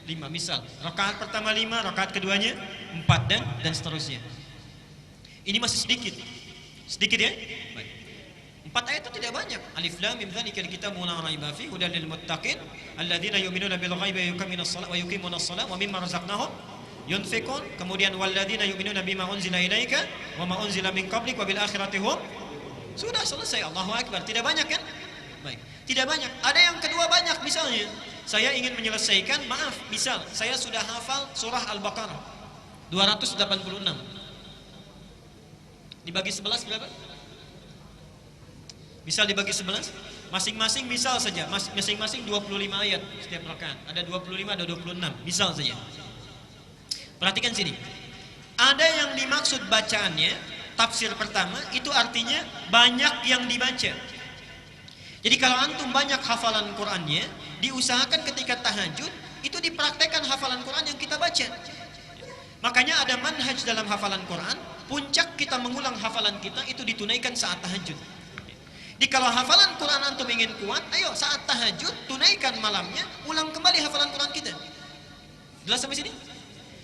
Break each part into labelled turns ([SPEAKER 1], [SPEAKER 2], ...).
[SPEAKER 1] 5. Misal, rakaat pertama 5, rakaat keduanya 4 dan seterusnya. Ini masih sedikit. Sedikit ya? Baik. 4 ayat itu tidak banyak. Alif lam mim dzalikal kitabu la raiba fihi hudal lil muttaqin alladzina yu'minuna bil ghaibi wa yuqimuna shalah wa mimma razaqnahum yunfiqun. Kemudian walladzina yu'minuna bima unzila ilaika wa ma unzila min qablik wa bil akhirati hum. Sudah selesai. Allahu akbar. Tidak banyak kan? Baik. Tidak banyak. Ada yang kedua banyak, misalnya saya ingin menyelesaikan, maaf, misal saya sudah hafal surah Al-Baqarah 286. Dibagi 11 berapa? Misal dibagi 11, masing-masing misal saja, masing-masing 25 ayat setiap rakaat. Ada 25, ada 26, misal saja. Perhatikan sini. Ada yang dimaksud bacaannya, tafsir pertama, itu artinya banyak yang dibaca. Jadi kalau antum banyak hafalan Qur'annya, diusahakan ketika tahajud, itu dipraktekkan hafalan Qur'an yang kita baca. Makanya ada manhaj dalam hafalan Qur'an, puncak kita mengulang hafalan kita itu ditunaikan saat tahajud. Jadi kalau hafalan Quran antum ingin kuat, ayo saat tahajud tunaikan malamnya, ulang kembali hafalan Quran kita. Jelas sampai sini?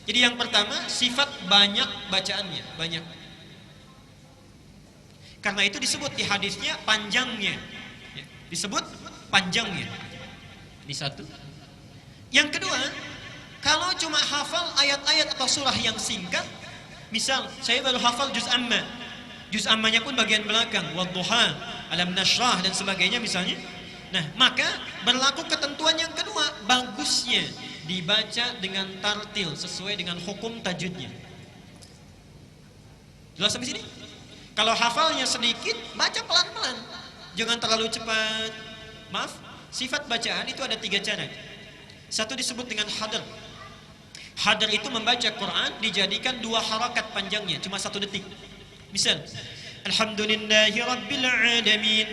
[SPEAKER 1] Jadi yang pertama sifat banyak bacaannya, banyak. Karena itu disebut di hadisnya panjangnya, disebut panjangnya. Ini satu. Yang kedua, kalau cuma hafal ayat-ayat atau surah yang singkat, misal saya baru hafal juz amma, juz ammanya pun bagian belakang, wadduha, alam nashrah dan sebagainya misalnya. Nah, maka berlaku ketentuan yang kedua, bagusnya dibaca dengan tartil sesuai dengan hukum tajwidnya. Jelas sampai sini? Kalau hafalnya sedikit, baca pelan-pelan, jangan terlalu cepat. Maaf, sifat bacaan itu ada 3 cara. Satu disebut dengan hadar. Hadar itu membaca Quran dijadikan 2 harakat panjangnya, cuma 1 detik. Misal, Alhamdulillahi Rabbil Alamin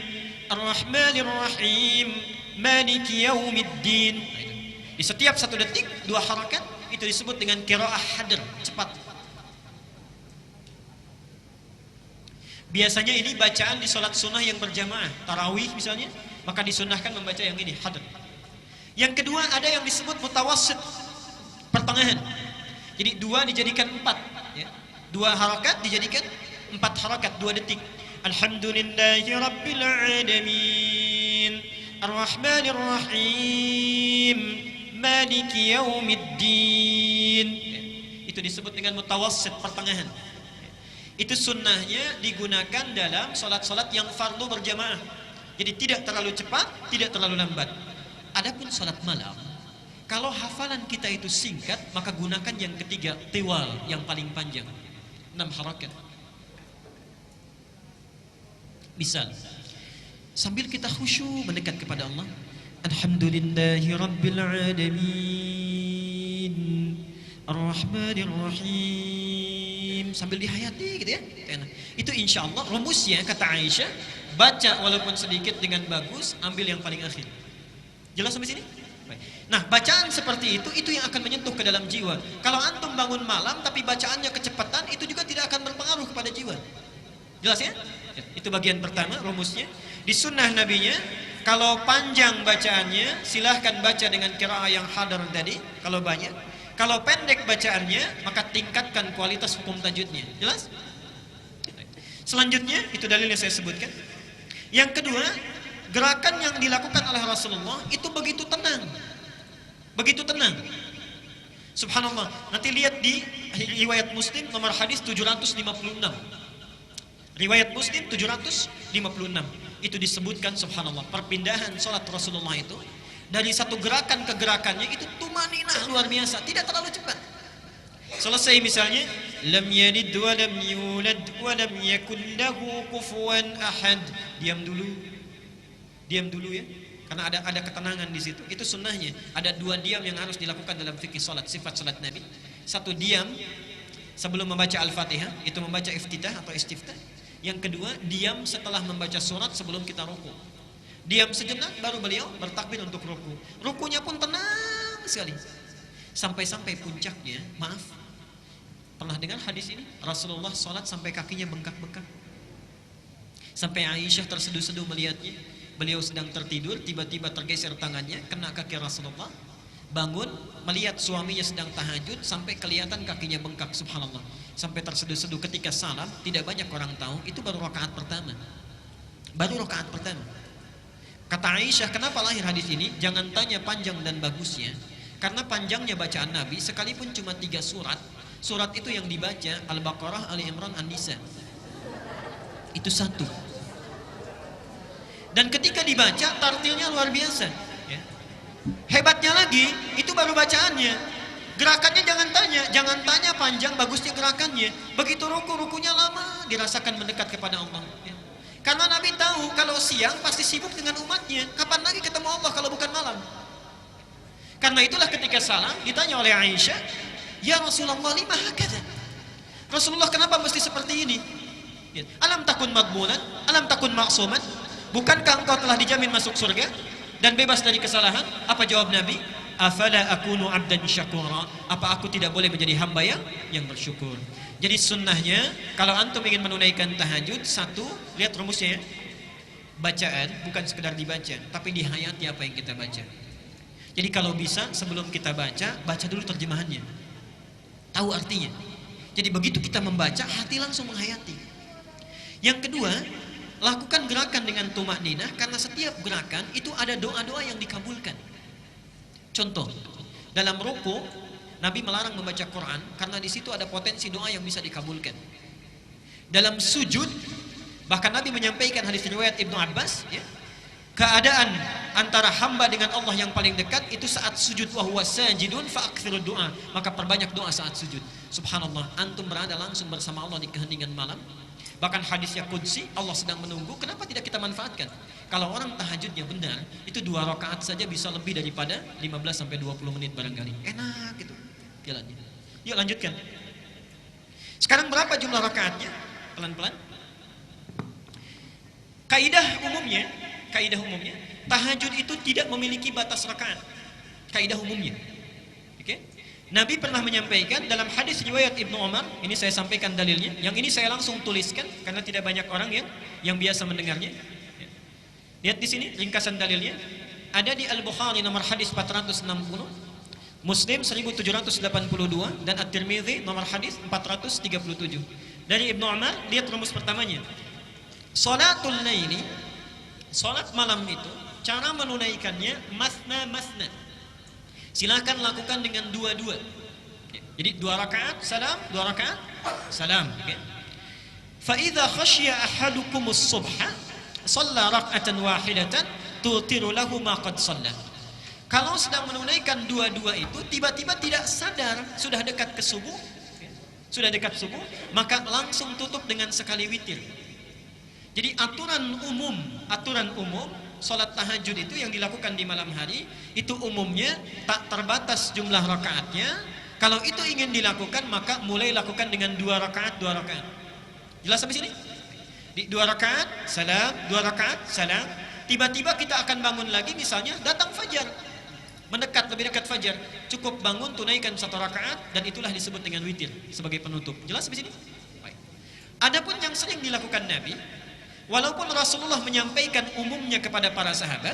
[SPEAKER 1] Ar-Rahmanir Rahim Maliki Yaumiddin. Di setiap 1 detik 2 harakat, itu disebut dengan qiraah hadr, cepat. Biasanya ini bacaan di salat sunnah yang berjamaah, tarawih misalnya, maka disunnahkan membaca yang ini, hadr. Yang kedua ada yang disebut mutawassit, pertengahan. Jadi 2 dijadikan 4 ya. 2 harakat dijadikan 4 harakat, 2 detik. Alhamdulillahi Rabbil Alamin Ar-Rahmanir Rahim Maliki Yaumiddin. Itu disebut dengan mutawassit, pertengahan. Itu sunnahnya digunakan dalam salat-salat yang fardu berjamaah. Jadi tidak terlalu cepat, tidak terlalu lambat. Adapun salat malam, kalau hafalan kita itu singkat, maka gunakan yang ketiga, tiwal, yang paling panjang, 6 harakat. Misal, sambil kita khusyuk mendekat kepada Allah, Alhamdulillahi Rabbil Alamin Ar-Rahmanir Rahim, sambil dihayati gitu ya. Itu insya Allah rumusnya, kata Aisyah, baca walaupun sedikit dengan bagus, ambil yang paling akhir. Jelas sampai sini? Nah, bacaan seperti itu yang akan menyentuh ke dalam jiwa. Kalau antum bangun malam tapi bacaannya kecepatan, itu juga tidak akan berpengaruh kepada jiwa. Jelas ya? Itu bagian pertama rumusnya. Di sunnah nabinya, kalau panjang bacaannya silahkan baca dengan qiraah yang hadar tadi, kalau banyak. Kalau pendek bacaannya, maka tingkatkan kualitas hukum tajwidnya. Jelas? Selanjutnya, itu dalilnya saya sebutkan. Yang kedua, gerakan yang dilakukan oleh Rasulullah itu begitu tenang. Begitu tenang. Subhanallah. Nanti lihat di riwayat Muslim nomor hadis 756. Riwayat Muslim 756. Itu disebutkan, subhanallah, perpindahan salat Rasulullah itu dari satu gerakan ke gerakannya itu tumaninah luar biasa, tidak terlalu cepat. Selesai misalnya, lam yalid wa lam yulad wa lam yakul lahu kufuwan ahad. Diam dulu. Diam dulu ya. Karena ada ketenangan di situ. Itu sunnahnya. Ada 2 diam yang harus dilakukan dalam fikih salat, sifat salat Nabi. 1 diam sebelum membaca Al-Fatihah, itu membaca iftitah atau istiftah. Yang kedua, diam setelah membaca surat sebelum kita ruku. Diam sejenak baru beliau bertakbir untuk ruku. Rukunya pun tenang sekali. Sampai-sampai puncaknya, maaf, pernah dengar hadis ini? Rasulullah salat sampai kakinya bengkak-bengkak. Sampai Aisyah terseduh-seduh melihatnya. Beliau sedang tertidur, tiba-tiba tergeser tangannya, kena kaki Rasulullah. bangun melihat suaminya sedang tahajud sampai kelihatan kakinya bengkak, subhanallah, sampai terseduh-seduh ketika salam. Tidak banyak orang tahu itu baru rakaat pertama. Baru rakaat pertama. Kata Aisyah, kenapa lahir hadis ini? Jangan tanya panjang dan bagusnya, karena panjangnya bacaan Nabi sekalipun cuma 3 surat. Surat itu yang dibaca Al-Baqarah, Ali Imran, An-Nisa. Itu satu. Dan ketika dibaca tartilnya luar biasa, ya. Hebatnya lagi itu baru bacaannya. Gerakannya jangan tanya panjang bagusnya gerakannya. Begitu rukunya lama, dirasakan mendekat kepada Allah, ya. Karena Nabi tahu kalau siang pasti sibuk dengan umatnya. Kapan lagi ketemu Allah kalau bukan malam? Karena itulah ketika salam ditanya oleh Aisyah, "Ya Rasulullah, lima hakadha?" Rasulullah, kenapa mesti seperti ini? Ya. Alam takun madmunan, alam takun maksuman? Bukankah engkau telah dijamin masuk surga dan bebas dari kesalahan? Apa jawab Nabi? Afala akunu abdan syakura? Apa aku tidak boleh menjadi hamba yang bersyukur? Jadi sunnahnya kalau antum ingin menunaikan tahajud, satu, lihat rumusnya ya. Bacaan bukan sekedar dibaca, tapi dihayati apa yang kita baca. Jadi kalau bisa sebelum kita baca dulu terjemahannya, tahu artinya. Jadi begitu kita membaca, hati langsung menghayati. Yang kedua, lakukan gerakan dengan tumakninah, karena setiap gerakan itu ada doa-doa yang dikabulkan. Contoh, dalam ruku Nabi melarang membaca Quran karena di situ ada potensi doa yang bisa dikabulkan. Dalam sujud bahkan Nabi menyampaikan hadis riwayat Ibnu Abbas, ya, keadaan antara hamba dengan Allah yang paling dekat itu saat sujud, wa huwa sajidun fa aktsirud doa, maka perbanyak doa saat sujud. Subhanallah, antum berada langsung bersama Allah di keheningan malam. Bahkan hadisnya qudsi, Allah sedang menunggu, kenapa tidak kita manfaatkan? Kalau orang tahajudnya benar, itu 2 rakaat saja bisa lebih daripada 15 sampai 20 menit barangkali. Enak gitu jalannya. Yuk lanjutkan. Sekarang berapa jumlah rakaatnya? Pelan-pelan. Kaidah umumnya, tahajud itu tidak memiliki batas rakaat. Kaidah umumnya. Oke? Nabi pernah menyampaikan dalam hadis riwayat Ibnu Umar, ini saya sampaikan dalilnya, yang ini saya langsung tuliskan karena tidak banyak orang yang biasa mendengarnya. Lihat di sini ringkasan dalilnya. Ada di Al-Bukhari nomor hadis 460, Muslim 1782 dan At-Tirmidzi nomor hadis 437. Dari Ibnu Umar, lihat rumus pertamanya. Salatul laili, salat malam itu cara menunaikannya masna. Silakan lakukan dengan 2-2. Jadi 2 rakaat salam, 2 rakaat salam. Okay. Fa idza khashiya ahadukumus subha shalla rak'atan wahidatan tutiru lahu ma qad shalla. Kalau sedang menunaikan 2-2 itu tiba-tiba tidak sadar sudah dekat ke subuh, sudah dekat subuh, maka langsung tutup dengan sekali witir. Jadi aturan umum salat tahajud itu yang dilakukan di malam hari itu umumnya tak terbatas jumlah rakaatnya. Kalau itu ingin dilakukan maka mulai lakukan dengan 2 rakaat. Jelas sampai sini? Di 2 rakaat salam, 2 rakaat salam. Tiba-tiba kita akan bangun lagi, misalnya datang fajar, lebih dekat fajar, cukup bangun tunaikan 1 rakaat dan itulah disebut dengan witir sebagai penutup. Jelas sampai sini? Baik. Adapun yang sering dilakukan Nabi, walaupun Rasulullah menyampaikan umumnya kepada para sahabat,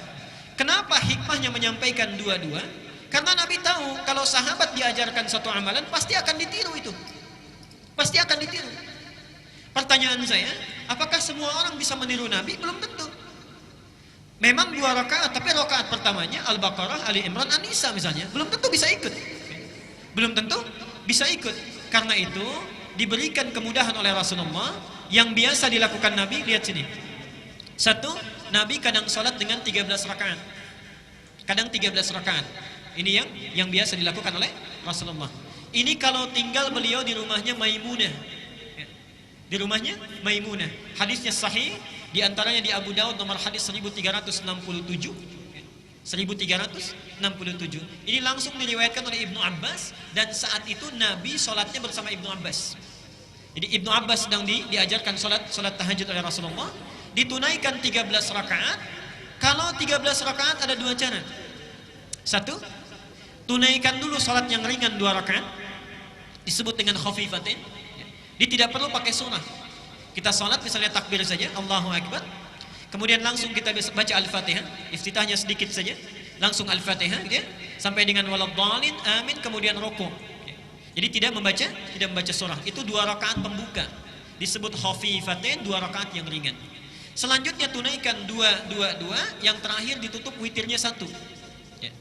[SPEAKER 1] kenapa hikmahnya menyampaikan 2-2? Karena Nabi tahu kalau sahabat diajarkan satu amalan pasti akan ditiru itu. Pasti akan ditiru. Pertanyaan saya, apakah semua orang bisa meniru Nabi? Belum tentu. Memang 2 rakaat, tapi rakaat pertamanya Al-Baqarah, Ali Imran, An-Nisa misalnya, belum tentu bisa ikut. Belum tentu bisa ikut. Karena itu diberikan kemudahan oleh Rasulullah. Yang biasa dilakukan Nabi, lihat sini. 1, Nabi kadang sholat dengan 13 rakaat. Kadang 13 rakaat. Ini yang biasa dilakukan oleh Rasulullah. Ini kalau tinggal beliau di rumahnya Maimunah. Di rumahnya Maimunah. Hadisnya sahih, di antaranya di Abu Daud nomor hadis 1367. 1367. Ini langsung diriwayatkan oleh Ibnu Abbas dan saat itu Nabi sholatnya bersama Ibnu Abbas. Jadi Ibnu Abbas sedang diajarkan sholat tahajud oleh Rasulullah, ditunaikan 13 rakaat. Kalau 13 rakaat ada 2 cara. 1, tunaikan dulu sholat yang ringan 2 rakaat, disebut dengan khafifatin. Dia tidak perlu pakai sunnah. Kita sholat misalnya takbir saja, Allahu Akbar, kemudian langsung kita baca Al-Fatihah, iftitahnya sedikit saja, langsung Al-Fatihah gitu ya. sampai dengan waladhdallin, amin, kemudian rukuk. Jadi tidak membaca surah. Itu 2 rakaat pembuka. Disebut khafifatain, 2 rakaat yang ringan. Selanjutnya tunaikan 2, yang terakhir ditutup witirnya 1. Ya.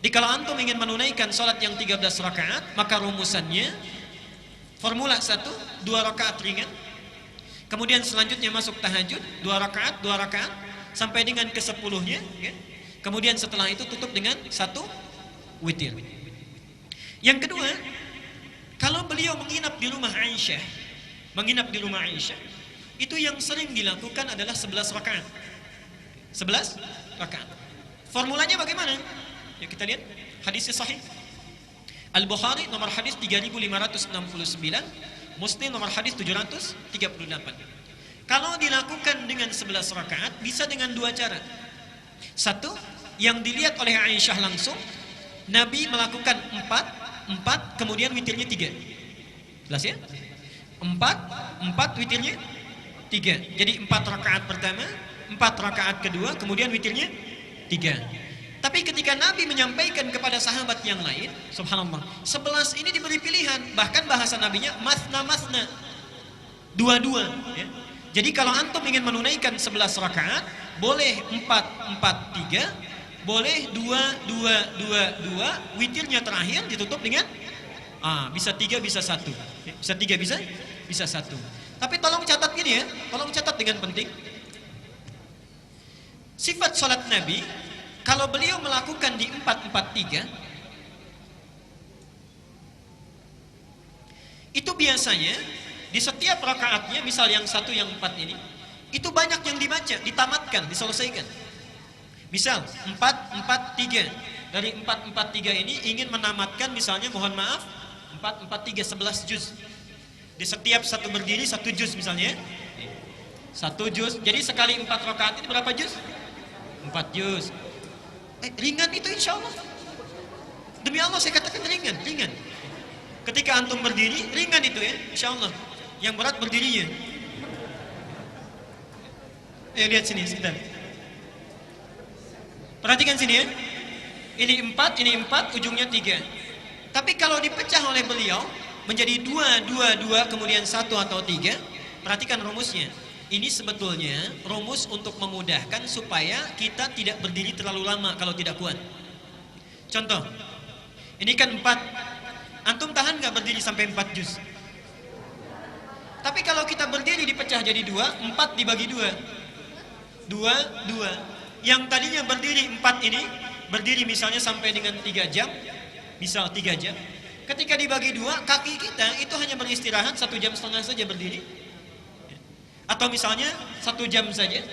[SPEAKER 1] Jadi kalau antum ingin menunaikan salat yang 13 rakaat, maka rumusannya formula 1, 2 rakaat ringan. Kemudian selanjutnya masuk tahajud, 2 rakaat sampai dengan ke-10-nya, ya. Kemudian setelah itu tutup dengan 1 witir. Yang kedua, kalau beliau menginap di rumah Aisyah, itu yang sering dilakukan adalah 11 rakaat. 11 rakaat. Formulanya bagaimana? Ya kita lihat hadisnya sahih. Al-Bukhari nomor hadis 3569, Muslim nomor hadis 738. Kalau dilakukan dengan 11 rakaat bisa dengan 2 cara. 1, yang dilihat oleh Aisyah langsung, Nabi melakukan 4 kemudian witirnya 3. Jelas ya? 4 witirnya 3. Jadi 4 rakaat pertama, 4 rakaat kedua, kemudian witirnya 3. Tapi ketika Nabi menyampaikan kepada sahabat yang lain, subhanallah, 11 ini diberi pilihan. Bahkan bahasa Nabinya masna, 2, ya. Jadi kalau antum ingin menunaikan 11 rakaat, boleh 4, 3, boleh 2, witirnya terakhir ditutup dengan bisa 3, bisa 1. Bisa 3, bisa 1. Tapi tolong catat gini ya, tolong catat dengan penting. Sifat salat Nabi, kalau beliau melakukan di 4-4-3, itu biasanya di setiap rakaatnya, misal yang 1, yang 4 ini, itu banyak yang dibaca, ditamatkan, diselesaikan. Misal 4-4-3, dari 4-4-3 ini ingin menamatkan misalnya, mohon maaf, 4-4-3 11 juz. Di setiap satu berdiri 1 juz misalnya, 1 juz. Jadi sekali 4 rakaat ini berapa juz? 4 juz. Ringan itu insya Allah. Demi Allah saya katakan ringan. Ketika antum berdiri ringan itu ya, insya Allah. Yang berat berdirinya. Lihat sini sebentar. Perhatikan sini ya. Ini 4, ujungnya 3. Tapi kalau dipecah oleh beliau menjadi 2, kemudian 1 atau 3, perhatikan rumusnya. Ini sebetulnya rumus untuk memudahkan supaya kita tidak berdiri terlalu lama kalau tidak kuat. Contoh, ini kan 4. Antum tahan nggak berdiri sampai 4 juz? Tapi kalau kita berdiri dipecah jadi 2, 4 dibagi 2. 2. Yang tadinya berdiri 4 ini, berdiri misalnya sampai dengan 3 jam, misal 3 jam. Ketika dibagi 2, kaki kita itu hanya beristirahat 1,5 jam saja berdiri. Atau misalnya 1 jam saja.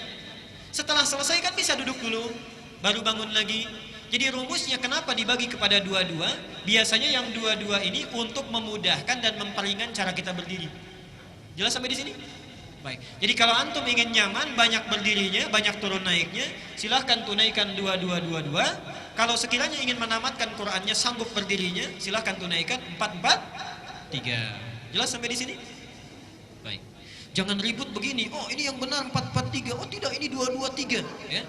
[SPEAKER 1] Setelah selesai kan bisa duduk dulu, baru bangun lagi. Jadi rumusnya kenapa dibagi kepada 2, biasanya yang 2 ini untuk memudahkan dan memperingan cara kita berdiri. Jelas sampai di sini? Baik. Jadi kalau antum ingin nyaman, banyak berdirinya, banyak turun naiknya, silahkan tunaikan 2. Kalau sekiranya ingin menamatkan Qur'annya, sanggup berdirinya, silahkan tunaikan 4-4-3. Jelas sampai di sini? Baik. Jangan ribut begini, oh ini yang benar 4-4-3, oh tidak ini 2-2-3, ya.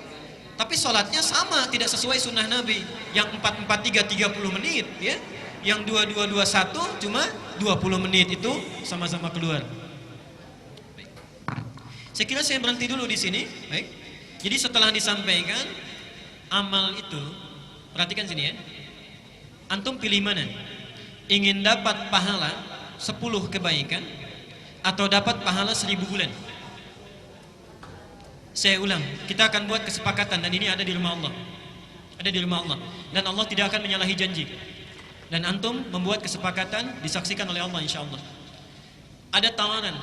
[SPEAKER 1] Tapi sholatnya sama, tidak sesuai sunnah Nabi. Yang 4-4-3 30 menit, ya. Yang 2-2-2-1 cuma 20 menit, itu sama-sama keluar. Baik. Saya kira saya berhenti dulu di sini. Baik. Jadi setelah disampaikan amal itu, perhatikan sini ya. Antum pilih mana? Ingin dapat pahala 10 kebaikan atau dapat pahala 1000 bulan? Saya ulang, kita akan buat kesepakatan dan ini ada di rumah Allah. Ada di rumah Allah. Dan Allah tidak akan menyalahi janji. Dan antum membuat kesepakatan, disaksikan oleh Allah insya Allah. Ada tawaran,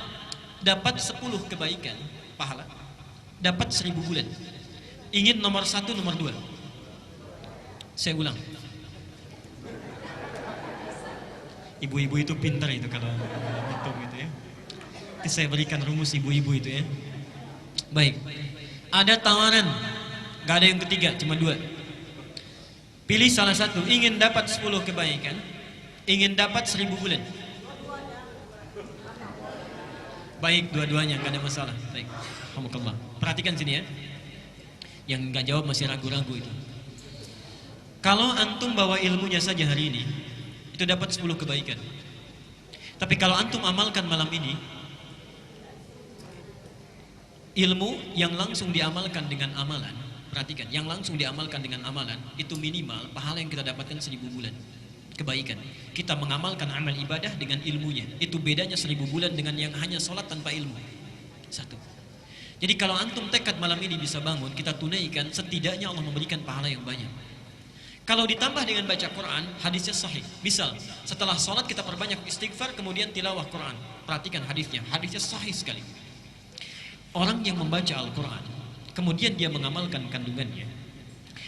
[SPEAKER 1] dapat 10 kebaikan, pahala, dapat 1000 bulan. Ingin nomor 1, nomor 2. Saya ulang. Ibu-ibu itu pintar itu kalau hitung gitu ya. Nanti saya berikan rumus ibu-ibu itu ya. Baik. Ada tawaran, gak ada yang ketiga, cuma 2. Pilih salah satu. Ingin dapat 10 kebaikan, ingin dapat 1000 bulan. Baik, dua-duanya, gak ada masalah. Baik. Alhamdulillah. Perhatikan sini ya. Yang gak jawab masih ragu-ragu itu. Kalau antum bawa ilmunya saja hari ini, itu dapat 10 kebaikan. Tapi kalau antum amalkan malam ini, ilmu yang langsung diamalkan dengan amalan, perhatikan, yang langsung diamalkan dengan amalan, itu minimal pahala yang kita dapatkan 1000 bulan kebaikan. Kita mengamalkan amal ibadah dengan ilmunya, itu bedanya 1000 bulan dengan yang hanya sholat tanpa ilmu. Satu. Jadi kalau antum tekad malam ini bisa bangun, kita tunaikan, setidaknya Allah memberikan pahala yang banyak. Kalau ditambah dengan baca Quran, hadisnya sahih. Misal, setelah sholat kita perbanyak istighfar, kemudian tilawah Quran. Perhatikan hadisnya sahih sekali. Orang yang membaca Al-Quran, kemudian dia mengamalkan kandungannya,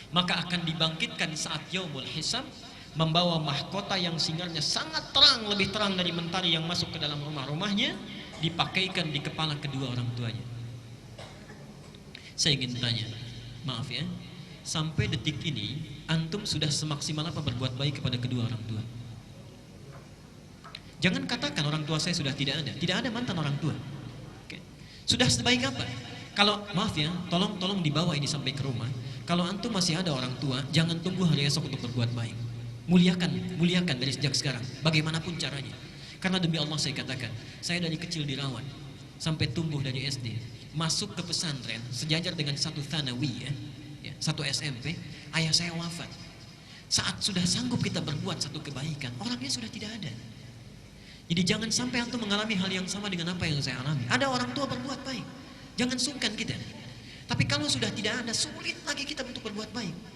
[SPEAKER 1] maka akan dibangkitkan saat yaumul hisab, membawa mahkota yang sinarnya sangat terang, lebih terang dari mentari yang masuk ke dalam rumah-rumahnya, dipakaikan di kepala kedua orang tuanya. Saya ingin tanya, maaf ya, sampai detik ini antum sudah semaksimal apa berbuat baik kepada kedua orang tua? Jangan katakan orang tua saya sudah tidak ada mantan orang tua. Oke. Sudah sebaik apa? Kalau maaf ya, tolong dibawa ini sampai ke rumah. Kalau antum masih ada orang tua, jangan tunggu hari esok untuk berbuat baik. Muliakan dari sejak sekarang, bagaimanapun caranya. Karena demi Allah saya katakan, saya dari kecil dirawat sampai tumbuh dari SD, masuk ke pesantren sejajar dengan satu thanawi ya, satu SMP, ayah saya wafat. Saat sudah sanggup kita berbuat satu kebaikan, orangnya sudah tidak ada. Jadi jangan sampai antum mengalami hal yang sama dengan apa yang saya alami. Ada orang tua berbuat baik, jangan sungkan kita. Tapi kalau sudah tidak ada, sulit lagi kita untuk berbuat baik.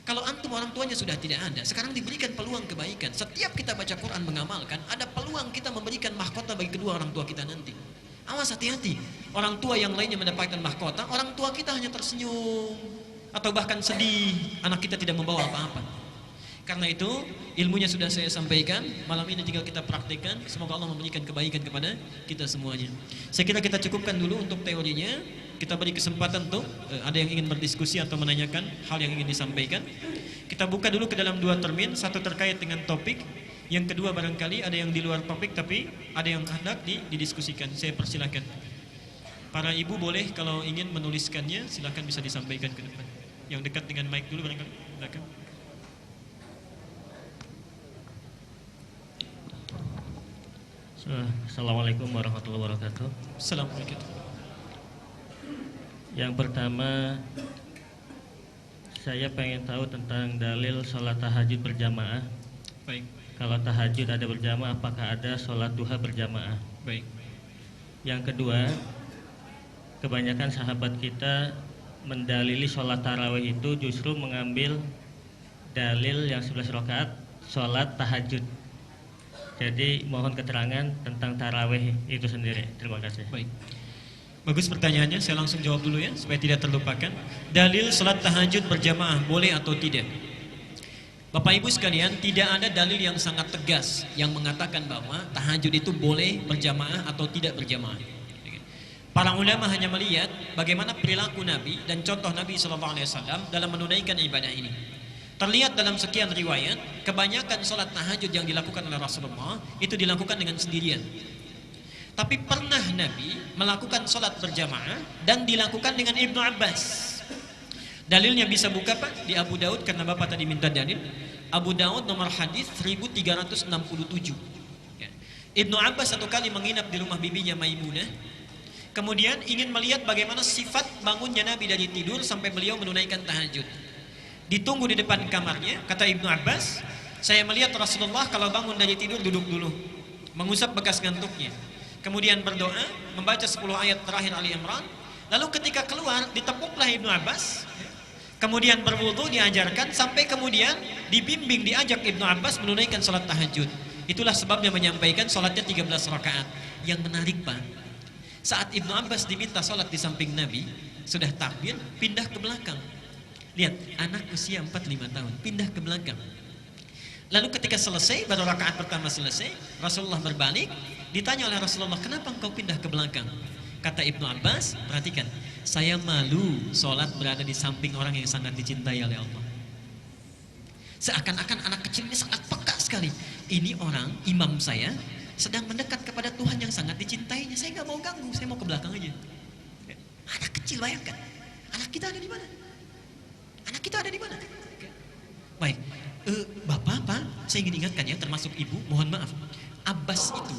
[SPEAKER 1] Kalau antum orang tuanya sudah tidak ada, sekarang diberikan peluang kebaikan. Setiap kita baca Quran mengamalkan, ada peluang kita memberikan mahkota bagi kedua orang tua kita nanti. Awas, hati-hati. Orang tua yang lainnya mendapatkan mahkota, orang tua kita hanya tersenyum atau bahkan sedih, anak kita tidak membawa apa-apa. Karena itu ilmunya sudah saya sampaikan, malam ini tinggal kita praktikkan. Semoga Allah memberikan kebaikan kepada kita semuanya. Saya kira kita cukupkan dulu untuk teorinya. Kita beri kesempatan untuk ada yang ingin berdiskusi atau menanyakan hal yang ingin disampaikan. Kita buka dulu ke dalam dua termin, satu terkait dengan topik, yang kedua barangkali ada yang di luar topik tapi ada yang hendak didiskusikan. Saya persilakan. Para ibu boleh kalau ingin menuliskannya, silakan bisa disampaikan ke depan. Yang dekat dengan mic dulu barangkali. Silakan.
[SPEAKER 2] Assalamualaikum warahmatullahi wabarakatuh.
[SPEAKER 1] Assalamualaikum.
[SPEAKER 2] Yang pertama, saya pengen tahu tentang dalil sholat tahajud berjamaah.
[SPEAKER 1] Baik.
[SPEAKER 2] Kalau tahajud ada berjamaah, apakah ada sholat duha berjamaah?
[SPEAKER 1] Baik.
[SPEAKER 2] Yang kedua, kebanyakan sahabat kita mendalili sholat tarawih itu justru mengambil dalil yang 11 rakaat sholat tahajud. Jadi mohon keterangan tentang tarawih itu sendiri. Terima kasih.
[SPEAKER 1] Baik. Bagus pertanyaannya, saya langsung jawab dulu ya supaya tidak terlupakan. Dalil salat tahajud berjamaah boleh atau tidak? Bapak Ibu sekalian, tidak ada dalil yang sangat tegas yang mengatakan bahwa tahajud itu boleh berjamaah atau tidak berjamaah. Para ulama hanya melihat bagaimana perilaku Nabi dan contoh Nabi SAW dalam menunaikan ibadah ini. Terlihat dalam sekian riwayat, kebanyakan sholat tahajud yang dilakukan oleh Rasulullah itu dilakukan dengan sendirian. Tapi pernah Nabi melakukan sholat berjamaah dan dilakukan dengan Ibnu Abbas. Dalilnya bisa buka Pak di Abu Daud, karena Bapak tadi minta dalil. Abu Daud nomor hadis 1367. Ya. Ibnu Abbas satu kali menginap di rumah bibinya Maimunah. Kemudian ingin melihat bagaimana sifat bangunnya Nabi dari tidur sampai beliau menunaikan tahajud. Ditunggu di depan kamarnya, kata Ibnu Abbas, saya melihat Rasulullah kalau bangun dari tidur duduk dulu, mengusap bekas ngantuknya. Kemudian berdoa, membaca 10 ayat terakhir Ali Imran. Lalu ketika keluar, ditepuklah Ibnu Abbas. Kemudian berwudu diajarkan, sampai kemudian dibimbing, diajak Ibnu Abbas menunaikan sholat tahajud. Itulah sebabnya menyampaikan sholatnya 13 rakaat. Yang menarik Pak, saat Ibnu Abbas diminta sholat di samping Nabi, sudah takbir, pindah ke belakang. Lihat, anak usia 4-5 tahun, pindah ke belakang. Lalu ketika selesai, baru rakaat pertama selesai, Rasulullah berbalik, ditanya oleh Rasulullah, kenapa engkau pindah ke belakang? Kata Ibnu Abbas, perhatikan, saya malu sholat berada di samping orang yang sangat dicintai oleh Allah. Seakan-akan anak kecil ini sangat peka sekali. Ini orang, imam saya, sedang mendekat kepada Tuhan yang sangat dicintainya. Saya nggak mau ganggu, saya mau ke belakang aja. Anak kecil, bayangkan, anak kita ada di mana? Anak kita ada di mana? Baik, Bapak, Pak, saya ingin ingatkan ya, termasuk Ibu, mohon maaf. Abbas itu,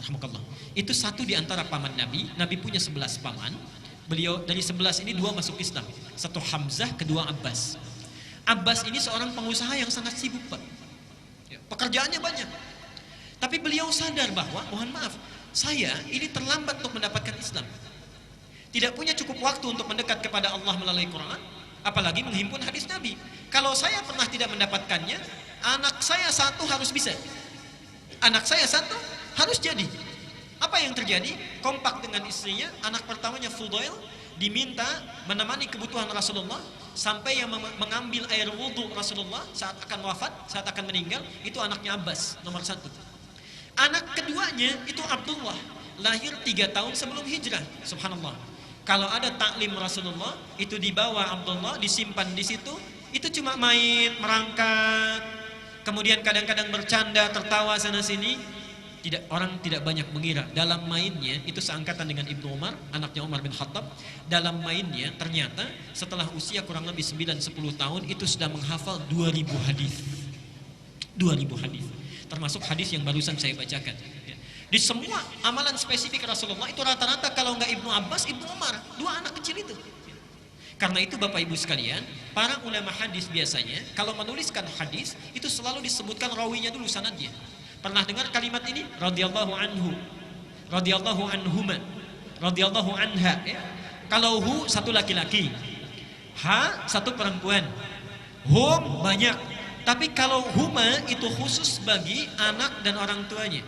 [SPEAKER 1] rahmatullah, itu satu di antara paman Nabi. Nabi punya 11 paman. Beliau dari 11 ini 2 masuk Islam. Satu Hamzah, kedua Abbas. Abbas ini seorang pengusaha yang sangat sibuk, Pak. Ya, pekerjaannya banyak. Tapi beliau sadar bahwa, mohon maaf, saya ini terlambat untuk mendapatkan Islam. Tidak punya cukup waktu untuk mendekat kepada Allah melalui Quran, apalagi menghimpun hadis Nabi. Kalau saya pernah tidak mendapatkannya, anak saya satu harus bisa. Anak saya satu harus jadi. Apa yang terjadi? Kompak dengan istrinya, anak pertamanya Fudail diminta menemani kebutuhan Rasulullah sampai yang mengambil air wudhu Rasulullah saat akan wafat, saat akan meninggal, itu anaknya Abbas, nomor 1. Anak keduanya itu Abdullah, lahir 3 tahun sebelum hijrah. Subhanallah. Kalau ada taklim Rasulullah, itu dibawa Abdullah, disimpan di situ, itu cuma main, merangkak, kemudian kadang-kadang bercanda, tertawa sana sini. Orang tidak banyak mengira dalam mainnya itu seangkatan dengan Ibnu Umar, anaknya Umar bin Khattab. Dalam mainnya ternyata setelah usia kurang lebih 9-10 tahun itu sudah menghafal 2000 hadis. 2000 hadis. Termasuk hadis yang barusan saya bacakan. Di semua amalan spesifik Rasulullah itu rata-rata kalau enggak Ibnu Abbas, Ibnu Umar, 2 anak kecil itu. Karena itu Bapak Ibu sekalian, para ulama hadis biasanya kalau menuliskan hadis itu selalu disebutkan rawinya dulu, sanadnya. Pernah dengar kalimat ini? Radhiyallahu anhu, radhiyallahu anhuma, radhiyallahu anha. Ya? Kalau hu satu laki-laki, ha satu perempuan, hum banyak. Tapi kalau huma itu khusus bagi anak dan orang tuanya,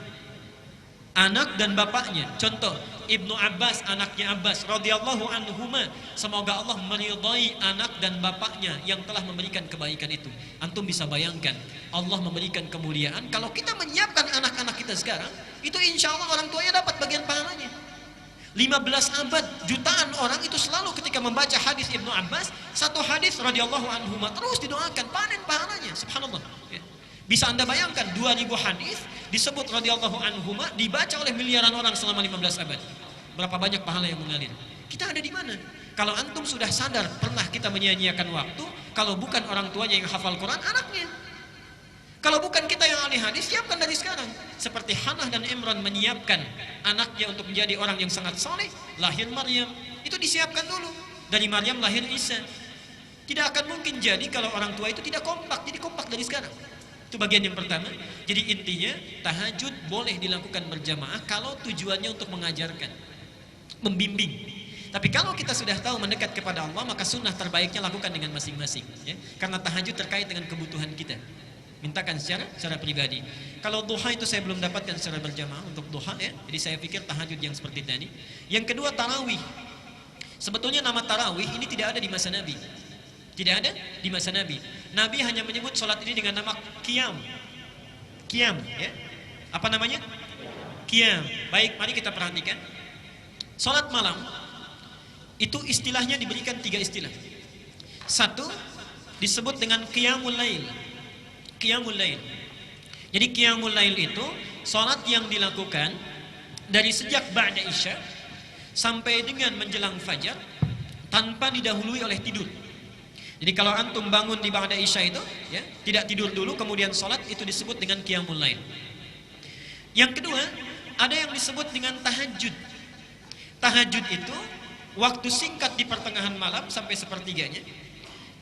[SPEAKER 1] anak dan bapaknya. Contoh, Ibnu Abbas, anaknya Abbas, radhiyallahu anhuma, semoga Allah meridai anak dan bapaknya yang telah memberikan kebaikan itu. Antum bisa bayangkan, Allah memberikan kemuliaan. Kalau kita menyiapkan anak-anak kita sekarang, itu insya Allah orang tuanya dapat bagian pahalanya. 15 abad, jutaan orang itu selalu ketika membaca hadis Ibnu Abbas, satu hadis radhiyallahu anhuma terus didoakan, panen pahalanya. Subhanallah. Ya. Bisa Anda bayangkan 2000 hadis disebut radhiyallahu anhuma dibaca oleh miliaran orang selama 15 abad. Berapa banyak pahala yang mengalir? Kita ada di mana? Kalau antum sudah sadar pernah kita menyia-nyiakan waktu, kalau bukan orang tuanya yang hafal Quran, anaknya. Kalau bukan kita yang ahli hadis, siapkan dari sekarang. Seperti Hannah dan Imran menyiapkan anaknya untuk menjadi orang yang sangat soleh, lahir Maryam, itu disiapkan dulu. Dari Maryam lahir Isa. Tidak akan mungkin jadi kalau orang tua itu tidak kompak, jadi kompak dari sekarang. Itu bagian yang pertama. Jadi intinya tahajud boleh dilakukan berjamaah kalau tujuannya untuk mengajarkan, membimbing. Tapi kalau kita sudah tahu mendekat kepada Allah, maka sunnah terbaiknya lakukan dengan masing-masing. Ya? Karena tahajud terkait dengan kebutuhan kita. Mintakan secara pribadi. Kalau duha itu saya belum dapatkan secara berjamaah untuk duha, ya. Jadi saya pikir tahajud yang seperti tadi. Yang kedua tarawih. Sebetulnya nama tarawih ini tidak ada di masa Nabi. Tidak ada di masa Nabi. Nabi hanya menyebut sholat ini dengan nama qiyam. Qiyam, ya. Apa namanya? Qiyam. Baik, mari kita perhatikan. Sholat malam itu istilahnya diberikan 3 istilah. Satu disebut dengan qiyamul lail. Qiyamul lail. Jadi qiyamul lail itu sholat yang dilakukan dari sejak ba'da isya sampai dengan menjelang fajar tanpa didahului oleh tidur. Jadi kalau antum bangun di ba'da isya itu, ya, tidak tidur dulu kemudian sholat, itu disebut dengan qiyamul lail. Yang kedua, ada yang disebut dengan tahajud. Tahajud itu waktu singkat di pertengahan malam sampai sepertiganya.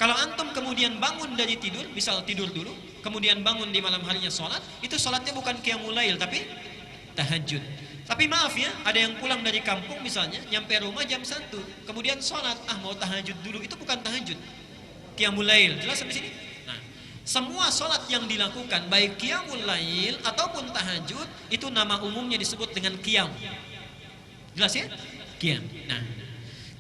[SPEAKER 1] Kalau antum kemudian bangun dari tidur, misal tidur dulu, kemudian bangun di malam harinya sholat, itu sholatnya bukan qiyamul lail tapi tahajud. Tapi maaf ya, ada yang pulang dari kampung misalnya, nyampe rumah jam 1, kemudian sholat, mau tahajud dulu, itu bukan tahajud, qiyamul lail. Jelas sampai sini? Nah, semua sholat yang dilakukan baik qiyamul lail ataupun tahajud itu nama umumnya disebut dengan qiyam. Jelas ya? Qiyam. Nah,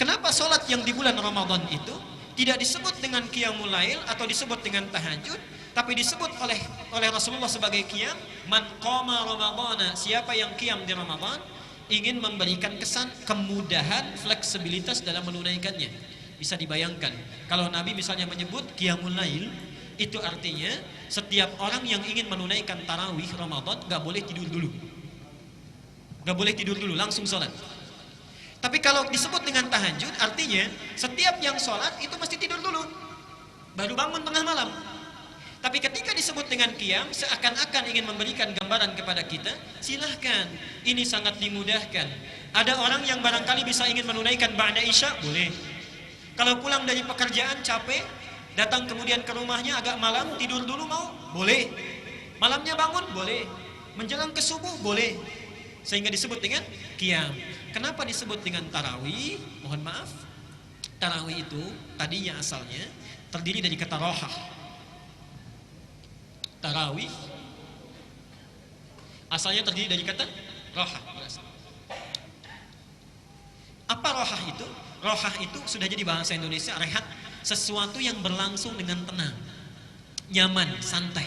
[SPEAKER 1] kenapa sholat yang di bulan Ramadan itu tidak disebut dengan qiyamul lail atau disebut dengan tahajud, tapi disebut oleh Rasulullah sebagai qiyam? Man qama ramadhana, siapa yang qiyam di Ramadan ingin memberikan kesan kemudahan, fleksibilitas dalam menunaikannya. Bisa dibayangkan kalau Nabi misalnya menyebut qiyamul lail, itu artinya setiap orang yang ingin menunaikan tarawih Ramadan gak boleh tidur dulu. Gak boleh tidur dulu, langsung sholat. Tapi kalau disebut dengan tahajud, artinya setiap yang sholat itu mesti tidur dulu, baru bangun tengah malam. Tapi ketika disebut dengan qiyam, seakan-akan ingin memberikan gambaran kepada kita, silahkan, ini sangat dimudahkan. Ada orang yang barangkali bisa ingin menunaikan ba'da isya, boleh. Kalau pulang dari pekerjaan capek, datang kemudian ke rumahnya agak malam, tidur dulu mau, boleh. Malamnya bangun, boleh. Menjelang ke subuh, boleh. Sehingga disebut dengan qiyam. Kenapa disebut dengan tarawih? Mohon maaf, tarawih itu tadinya asalnya terdiri dari kata rohah. Tarawih asalnya terdiri dari kata rohah. Apa rohah itu? Rohah itu sudah jadi bahasa Indonesia, rehat, sesuatu yang berlangsung dengan tenang, nyaman, santai.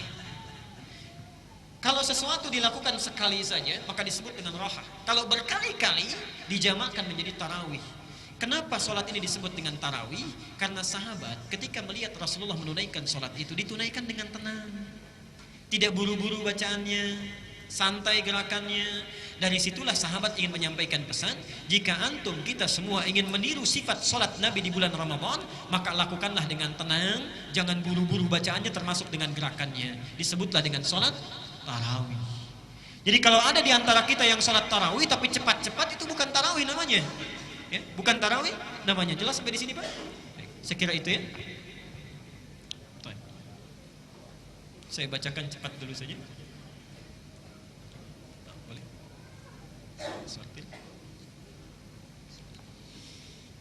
[SPEAKER 1] Kalau sesuatu dilakukan sekali saja, maka disebut dengan rohah. Kalau berkali-kali, dijamakkan menjadi tarawih. Kenapa sholat ini disebut dengan tarawih? Karena sahabat ketika melihat Rasulullah menunaikan sholat itu, ditunaikan dengan tenang, tidak buru-buru bacaannya, santai gerakannya. Dari situlah sahabat ingin menyampaikan pesan, jika antum kita semua ingin meniru sifat sholat Nabi di bulan Ramadan, maka lakukanlah dengan tenang, jangan buru-buru bacaannya termasuk dengan gerakannya. Disebutlah dengan sholat tarawih. Jadi kalau ada di antara kita yang sholat tarawih tapi cepat-cepat, itu bukan tarawih namanya, ya, bukan tarawih namanya. Jelas sampai di sini, Pak? Saya kira itu ya. Saya bacakan cepat dulu saja. Boleh?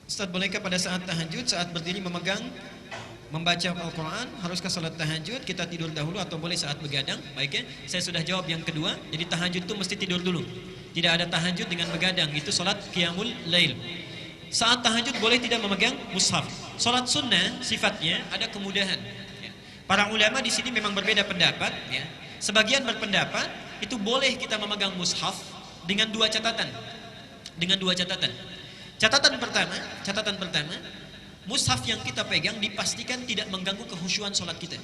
[SPEAKER 1] Ustaz, bolehkah pada saat tahajud, saat berdiri membaca Al-Quran, haruskah salat tahajud kita tidur dahulu atau boleh saat begadang? Baik ya, saya sudah jawab yang kedua. Jadi tahajud itu mesti tidur dulu. Tidak ada tahajud dengan begadang, itu salat qiyamul lail. Saat tahajud boleh tidak memegang mushaf. Salat sunnah sifatnya ada kemudahan. Para ulama di sini memang berbeda pendapat, ya. Sebagian berpendapat itu boleh kita memegang mushaf dengan dua catatan. Dengan dua catatan. Catatan pertama, mushaf yang kita pegang dipastikan tidak mengganggu kehusyuan sholat kita.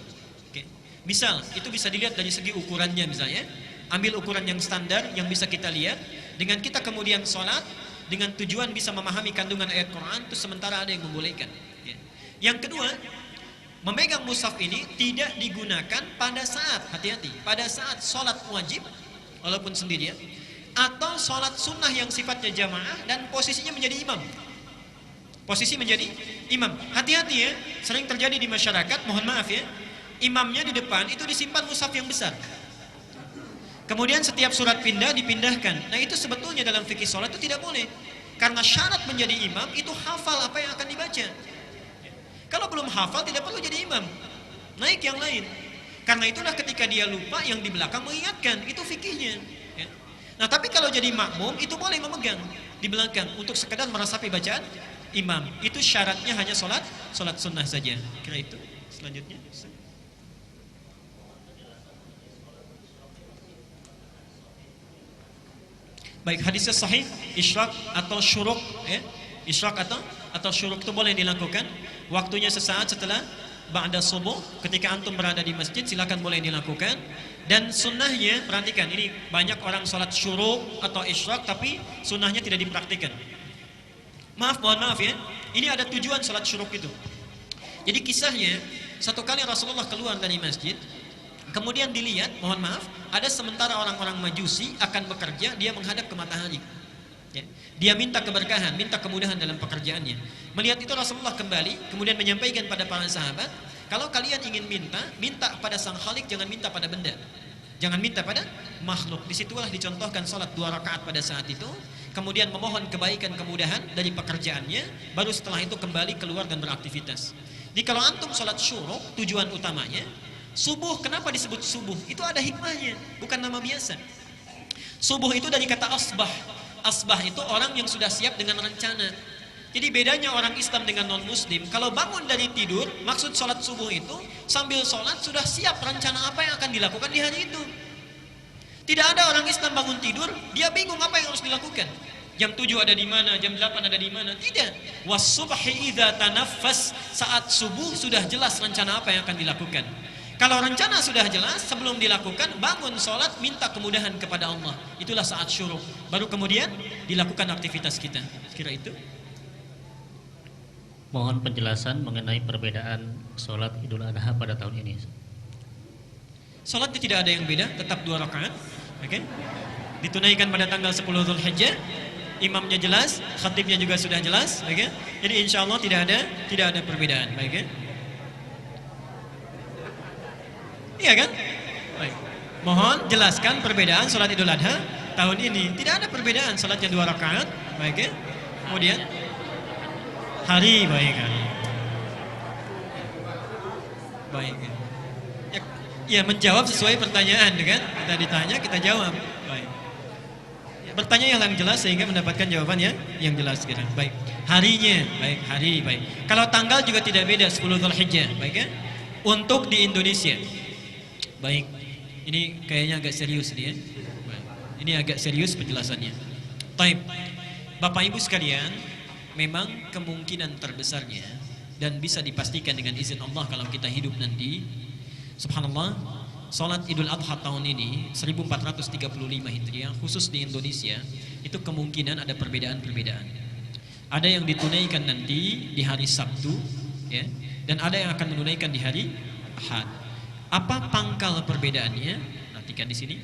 [SPEAKER 1] Oke. Misal, itu bisa dilihat dari segi ukurannya misalnya. Ambil ukuran yang standar yang bisa kita lihat. Dengan kita kemudian sholat dengan tujuan bisa memahami kandungan ayat Quran, itu sementara ada yang membolehkan. Ya. Yang kedua, memegang mushaf ini tidak digunakan pada saat, hati-hati, pada saat sholat wajib walaupun sendirian, atau sholat sunnah yang sifatnya jamaah dan posisinya menjadi imam. Posisi menjadi imam. Hati-hati ya, sering terjadi di masyarakat, mohon maaf ya, imamnya di depan itu disimpan mushaf yang besar. Kemudian setiap surat pindah dipindahkan. Nah itu sebetulnya dalam fikih sholat itu tidak boleh. Karena syarat menjadi imam itu hafal apa yang akan dibaca. Kalau belum hafal tidak perlu jadi imam, naik yang lain. Karena itulah ketika dia lupa yang di belakang mengingatkan, itu fikihnya. Ya. Nah tapi kalau jadi makmum itu boleh memegang di belakang untuk sekedar meresapi bacaan imam. Itu syaratnya hanya sholat sunnah saja. Kira itu. Selanjutnya. Baik, hadisnya sahih, isyraq atau syuruk, ya. Isyraq atau syuruk itu boleh dilakukan. Waktunya sesaat setelah ba'da subuh, ketika antum berada di masjid silakan boleh dilakukan. Dan sunnahnya, perhatikan, ini banyak orang sholat syuruk atau isyraq tapi sunnahnya tidak dipraktikkan. Mohon maaf ya, ini ada tujuan sholat syuruk itu. Jadi kisahnya, satu kali Rasulullah keluar dari masjid, kemudian dilihat, mohon maaf, ada sementara orang-orang majusi akan bekerja, dia menghadap ke matahari. Ya. Dia minta keberkahan, minta kemudahan dalam pekerjaannya. Melihat itu Rasulullah kembali, kemudian menyampaikan pada para sahabat, kalau kalian ingin minta pada sang Khalik, jangan minta pada benda, jangan minta pada makhluk. Disitulah dicontohkan salat 2 rakaat pada saat itu, kemudian memohon kebaikan kemudahan dari pekerjaannya, baru setelah itu kembali keluar dan beraktivitas. Jadi kalau antum salat syuruk, tujuan utamanya subuh. Kenapa disebut subuh? Itu ada hikmahnya, bukan nama biasa. Subuh itu dari kata asbah. Asbah itu orang yang sudah siap dengan rencana. Jadi bedanya orang Islam dengan non-Muslim, kalau bangun dari tidur, maksud sholat subuh itu sambil sholat sudah siap rencana apa yang akan dilakukan di hari itu. Tidak ada orang Islam bangun tidur, dia bingung apa yang harus dilakukan. Jam 7 ada di mana, jam 8 ada di mana. Tidak. Was-subhi idza tanaffas, saat subuh sudah jelas rencana apa yang akan dilakukan. Kalau rencana sudah jelas, sebelum dilakukan, bangun sholat, minta kemudahan kepada Allah. Itulah saat syuruk. Baru kemudian dilakukan aktivitas kita. Kira itu.
[SPEAKER 2] Mohon penjelasan mengenai perbedaan sholat Idul Adha pada tahun ini.
[SPEAKER 1] Salatnya tidak ada yang beda, tetap 2 rakaat. Oke. Ditunaikan pada tanggal 10 Dzulhijjah. Imamnya jelas, khatibnya juga sudah jelas, oke. Jadi insya Allah tidak ada perbedaan, baik ya. Iya kan? Baik. Mohon jelaskan perbedaan salat Idul Adha tahun ini. Tidak ada perbedaan, salatnya 2 rakaat, baik ya. Kemudian hari, baik kan. Baik ya. Ya menjawab sesuai pertanyaan kan? Kita ditanya, kita jawab. Baik. Ya, bertanya yang jelas sehingga mendapatkan jawaban yang jelas sekarang. Baik. Harinya, baik, hari, baik. Kalau tanggal juga tidak beda 10 Dzulhijjah, baik ya. Untuk di Indonesia. Baik. Ini kayaknya agak serius nih ya. Baik. Ini agak serius penjelasannya. Baik. Bapak Ibu sekalian, memang kemungkinan terbesarnya dan bisa dipastikan dengan izin Allah kalau kita hidup nanti, subhanallah, salat Idul Adha tahun ini 1435 Hijriah khusus di Indonesia itu kemungkinan ada perbedaan-perbedaan. Ada yang ditunaikan nanti di hari Sabtu ya, dan ada yang akan menunaikan di hari Ahad. Apa pangkal perbedaannya? Nantikan di sini.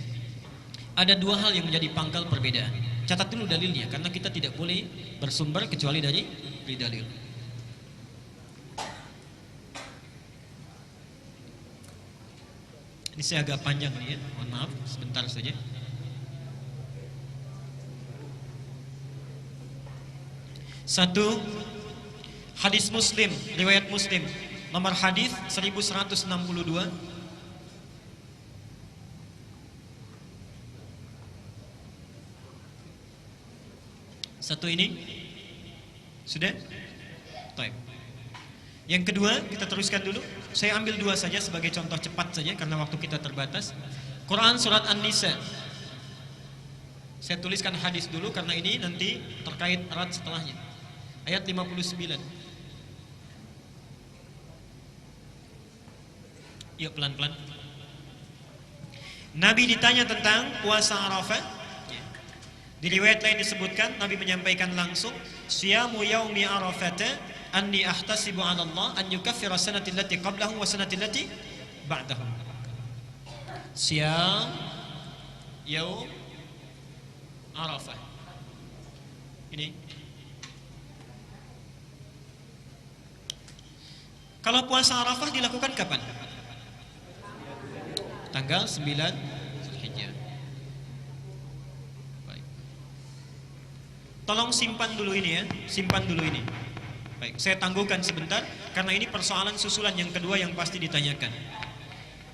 [SPEAKER 1] Ada 2 hal yang menjadi pangkal perbedaan. Catat dulu dalilnya karena kita tidak boleh bersumber kecuali dari dalil. Ini saya agak panjang nih ya, mohon maaf, sebentar saja. Satu, hadis Muslim, riwayat Muslim, nomor hadis 1162. Satu ini sudah? Baik. Yang kedua, kita teruskan dulu. Saya ambil 2 saja sebagai contoh cepat saja karena waktu kita terbatas. Quran surat An-Nisa. Saya tuliskan hadis dulu karena ini nanti terkait erat setelahnya. Ayat 59. Yuk pelan-pelan. Nabi ditanya tentang puasa Arafah. Di riwayat lain disebutkan Nabi menyampaikan langsung, "Siyamu yaumi Arafata anni ahtasibu 'ala Allah an yukaffira sanati allati qablahu wa sanati allati ba'dahu." Siyam yaum Arafah. Ini. Kalau puasa Arafah dilakukan kapan? Tanggal 9 Zulhijjah. Baik. Tolong simpan dulu ini ya, simpan dulu ini. Baik, saya tangguhkan sebentar karena ini persoalan susulan yang kedua yang pasti ditanyakan.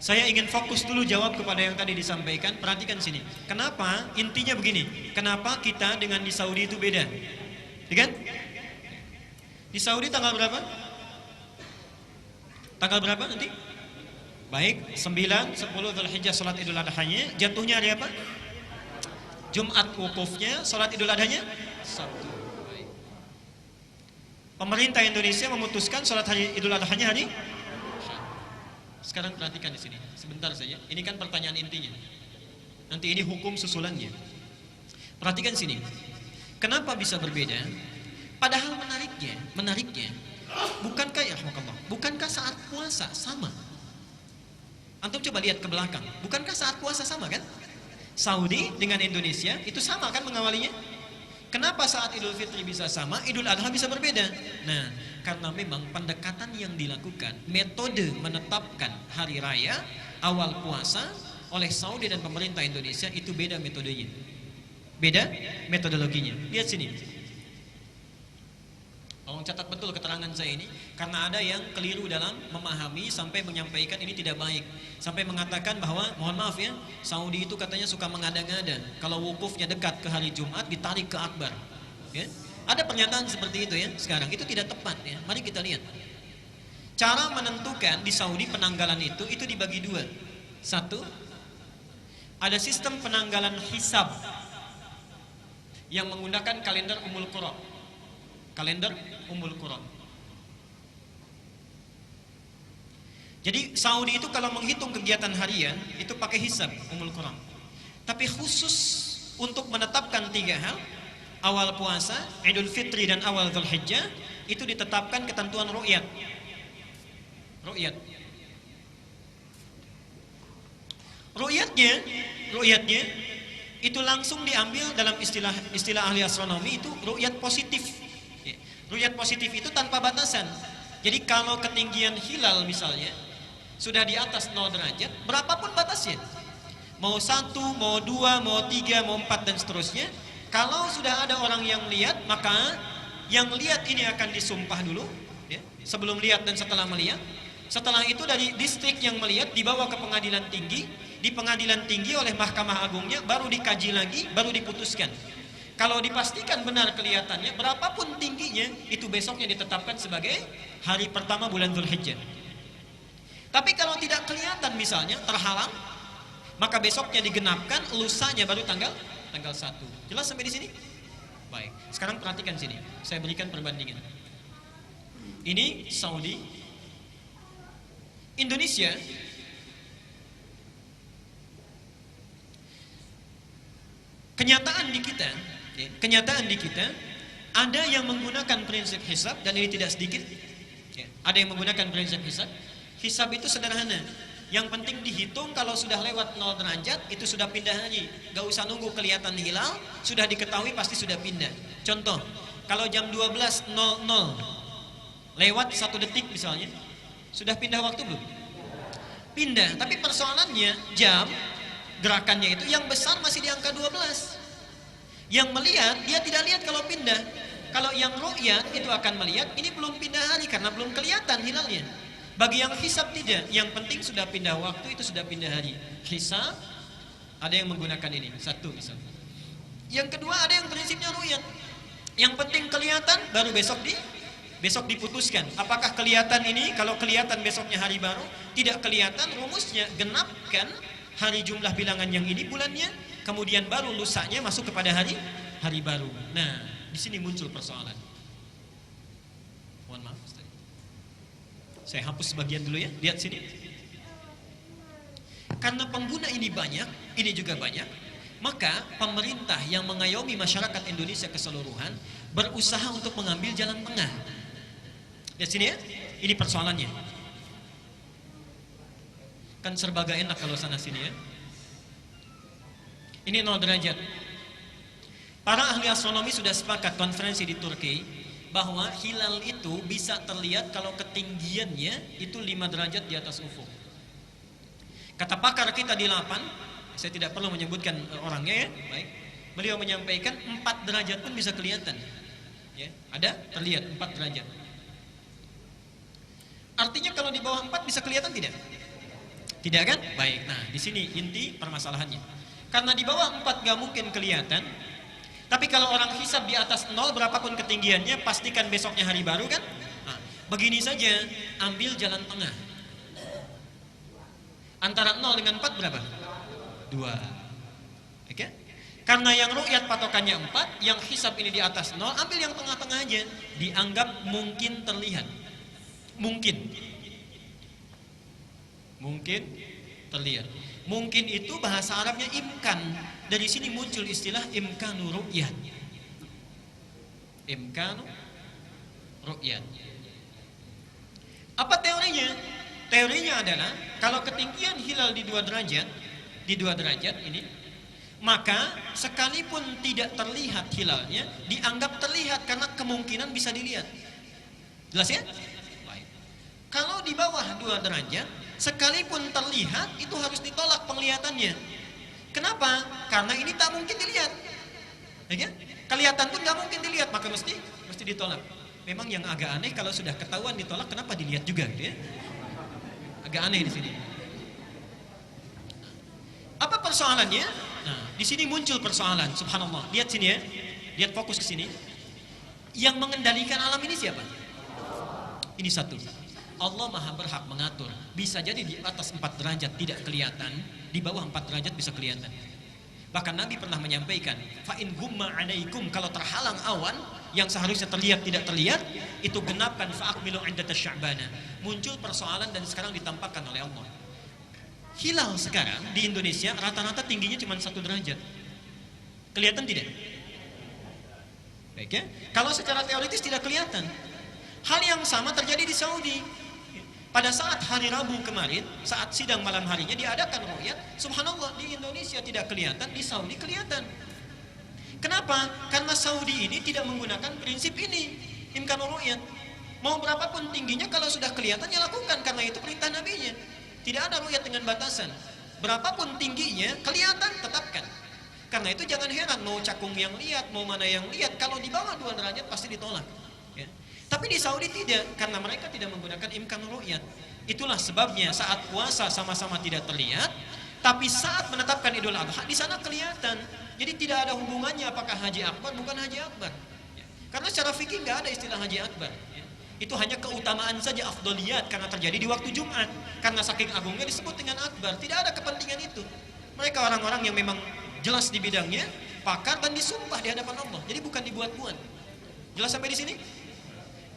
[SPEAKER 1] Saya ingin fokus dulu jawab kepada yang tadi disampaikan. Perhatikan sini. Kenapa? Intinya begini. Kenapa kita dengan di Saudi itu beda? Ya kan? Di Saudi tanggal berapa? Tanggal berapa nanti? Baik, 9, 10 Dzulhijjah salat Idul Adha-nya. Jatuhnya hari apa? Jumat wukufnya, salat Idul Adha-nya Sabtu. Baik. Pemerintah Indonesia memutuskan salat hari Idul Adha-nya hari. Sekarang perhatikan di sini, sebentar saja. Ini kan pertanyaan intinya. Nanti ini hukum susulannya. Perhatikan sini. Kenapa bisa berbeda? Padahal menariknya, bukankah saat puasa sama? Antum coba lihat ke belakang. Bukankah saat puasa sama kan? Saudi dengan Indonesia itu sama kan mengawalinya? Kenapa saat Idul Fitri bisa sama, Idul Adha bisa berbeda? Nah, karena memang pendekatan yang dilakukan, metode menetapkan hari raya awal puasa oleh Saudi dan pemerintah Indonesia itu beda metodenya. Beda metodologinya. Lihat sini. Tolong catat betul keterangan saya ini karena ada yang keliru dalam memahami sampai menyampaikan ini tidak baik. Sampai mengatakan bahwa mohon maaf ya, Saudi itu katanya suka mengada-ngada. Kalau wukufnya dekat ke hari Jumat ditarik ke Akbar. Ya? Ada pernyataan seperti itu ya sekarang. Itu tidak tepat ya. Mari kita lihat. Cara menentukan di Saudi penanggalan itu dibagi 2. 1, ada sistem penanggalan hisab yang menggunakan kalender Ummul Qura. Kalender Ummul Qura. Jadi Saudi itu kalau menghitung kegiatan harian itu pakai hisab Ummul Qura. Tapi khusus untuk menetapkan 3 hal, awal puasa, Idul Fitri dan awal Dzulhijjah itu ditetapkan ketentuan ru'yat. Ru'yatnya itu langsung diambil dalam istilah ahli astronomi itu ru'yat positif. Ru'yat positif itu tanpa batasan. Jadi kalau ketinggian hilal misalnya sudah di atas 0 derajat, berapapun batasnya, mau 1, mau 2, mau 3, mau 4 dan seterusnya, kalau sudah ada orang yang lihat, maka yang lihat ini akan disumpah dulu, ya, sebelum lihat dan setelah melihat. Setelah itu dari distrik yang melihat dibawa ke pengadilan tinggi, di pengadilan tinggi oleh Mahkamah Agungnya baru dikaji lagi, baru diputuskan. Kalau dipastikan benar kelihatannya, berapapun tingginya, itu besoknya ditetapkan sebagai hari pertama bulan Dzulhijjah. Tapi kalau tidak kelihatan misalnya, terhalang, maka besoknya digenapkan, lusanya baru tanggal 1. Jelas sampai di sini? Baik, sekarang perhatikan sini. Saya berikan perbandingan. Ini Saudi, Indonesia. Kenyataan di kita ada yang menggunakan prinsip hisab, dan ini tidak sedikit. Ada yang menggunakan prinsip hisab. Hisab itu sederhana. Yang penting dihitung, kalau sudah lewat 0 derajat itu sudah pindah haji. Gak usah nunggu kelihatan hilal, sudah diketahui pasti sudah pindah. Contoh, kalau jam 12.00 lewat 1 detik misalnya, sudah pindah waktu belum? Pindah, tapi persoalannya jam gerakannya itu yang besar masih di angka 12. Yang melihat, dia tidak lihat kalau pindah. Kalau yang ru'yat itu akan melihat, ini belum pindah hari karena belum kelihatan hilalnya. Bagi yang hisab tidak, yang penting sudah pindah waktu, itu sudah pindah hari. Hisab, ada yang menggunakan ini, satu misalnya. Yang kedua, ada yang prinsipnya ru'yat. Yang penting kelihatan, baru besok diputuskan. Apakah kelihatan ini, kalau kelihatan besoknya hari baru, tidak kelihatan, rumusnya genapkan hari jumlah bilangan yang ini bulannya, kemudian baru lusanya masuk kepada hari baru. Nah, di sini muncul persoalan. Mohon maaf, Ustaz. Saya hapus sebagian dulu ya, lihat sini. Karena pengguna ini banyak, ini juga banyak, maka pemerintah yang mengayomi masyarakat Indonesia keseluruhan berusaha untuk mengambil jalan tengah. Lihat sini ya, ini persoalannya. Kan serba gak enak kalau sana sini ya. Ini 0 derajat. Para ahli astronomi sudah sepakat konferensi di Turki bahwa hilal itu bisa terlihat kalau ketinggiannya itu 5 derajat di atas ufuk. Kata pakar kita di LAPAN, saya tidak perlu menyebutkan orangnya ya, baik. Beliau menyampaikan 4 derajat pun bisa kelihatan. Ya, ada terlihat 4 derajat. Artinya kalau di bawah 4 bisa kelihatan tidak? Tidak kan? Baik. Nah, di sini inti permasalahannya. Karena di bawah 4 gak mungkin kelihatan. Tapi kalau orang hisab di atas 0, berapapun ketinggiannya, pastikan besoknya hari baru kan? Nah, begini saja, ambil jalan tengah. Antara 0 dengan 4 berapa? 2. Oke? Karena yang ru'yat patokannya 4, yang hisab ini di atas 0, ambil yang tengah-tengah aja. Dianggap mungkin terlihat. Mungkin terlihat. Mungkin itu bahasa Arabnya imkan. Dari sini muncul istilah imkanu ru'yat. Imkanu ru'yat. Apa teorinya? Teorinya adalah kalau ketinggian hilal di 2 derajat ini, maka sekalipun tidak terlihat hilalnya, dianggap terlihat karena kemungkinan bisa dilihat. Jelas ya? Baik. Kalau di bawah 2 derajat, sekalipun terlihat, itu harus ditolak penglihatannya. Kenapa? Karena ini tak mungkin dilihat. Ya? Kelihatan pun gak mungkin dilihat, maka mesti ditolak. Memang yang agak aneh kalau sudah ketahuan ditolak, kenapa dilihat juga gitu ya? Agak aneh di sini. Apa persoalannya? Nah, di sini muncul persoalan, subhanallah. Lihat sini ya. Lihat fokus ke sini. Yang mengendalikan alam ini siapa? Ini satu. Allah maha berhak mengatur. Bisa jadi di atas 4 derajat tidak kelihatan, di bawah 4 derajat bisa kelihatan. Bahkan Nabi pernah menyampaikan, fa in gumma alaikum, kalau terhalang awan yang seharusnya terlihat tidak terlihat, itu genapkan fa akmilu iddata sya'bana. Muncul persoalan dan sekarang ditampakkan oleh Allah. Hilal sekarang di Indonesia rata-rata tingginya cuma 1 derajat. Kelihatan tidak? Baik ya. Kalau secara teoritis tidak kelihatan. Hal yang sama terjadi di Saudi. Pada saat hari Rabu kemarin, saat sidang malam harinya diadakan ru'yat, subhanallah di Indonesia tidak kelihatan, di Saudi kelihatan. Kenapa? Karena Saudi ini tidak menggunakan prinsip ini, imkanul ru'yat. Mau berapapun tingginya, kalau sudah kelihatan ya lakukan, karena itu perintah nabinya. Tidak ada ru'yat dengan batasan. Berapapun tingginya, kelihatan, tetapkan. Karena itu jangan heran, mau cakung yang lihat, mau mana yang lihat, kalau di bawah 2 derajat pasti ditolak. Ya. Tapi di Saudi tidak, karena mereka tidak menggunakan imkanul ru'yat. Itulah sebabnya saat puasa sama-sama tidak terlihat, tapi saat menetapkan Idul Adha di sana kelihatan. Jadi tidak ada hubungannya apakah haji akbar bukan haji akbar. Ya. Karena secara fikih nggak ada istilah haji akbar. Ya. Itu hanya keutamaan saja, afdoliyat, karena terjadi di waktu Jumat. Karena saking agungnya disebut dengan akbar. Tidak ada kepentingan itu. Mereka orang-orang yang memang jelas di bidangnya, pakar, dan disumpah di hadapan Allah. Jadi bukan dibuat-buat. Jelas sampai di sini?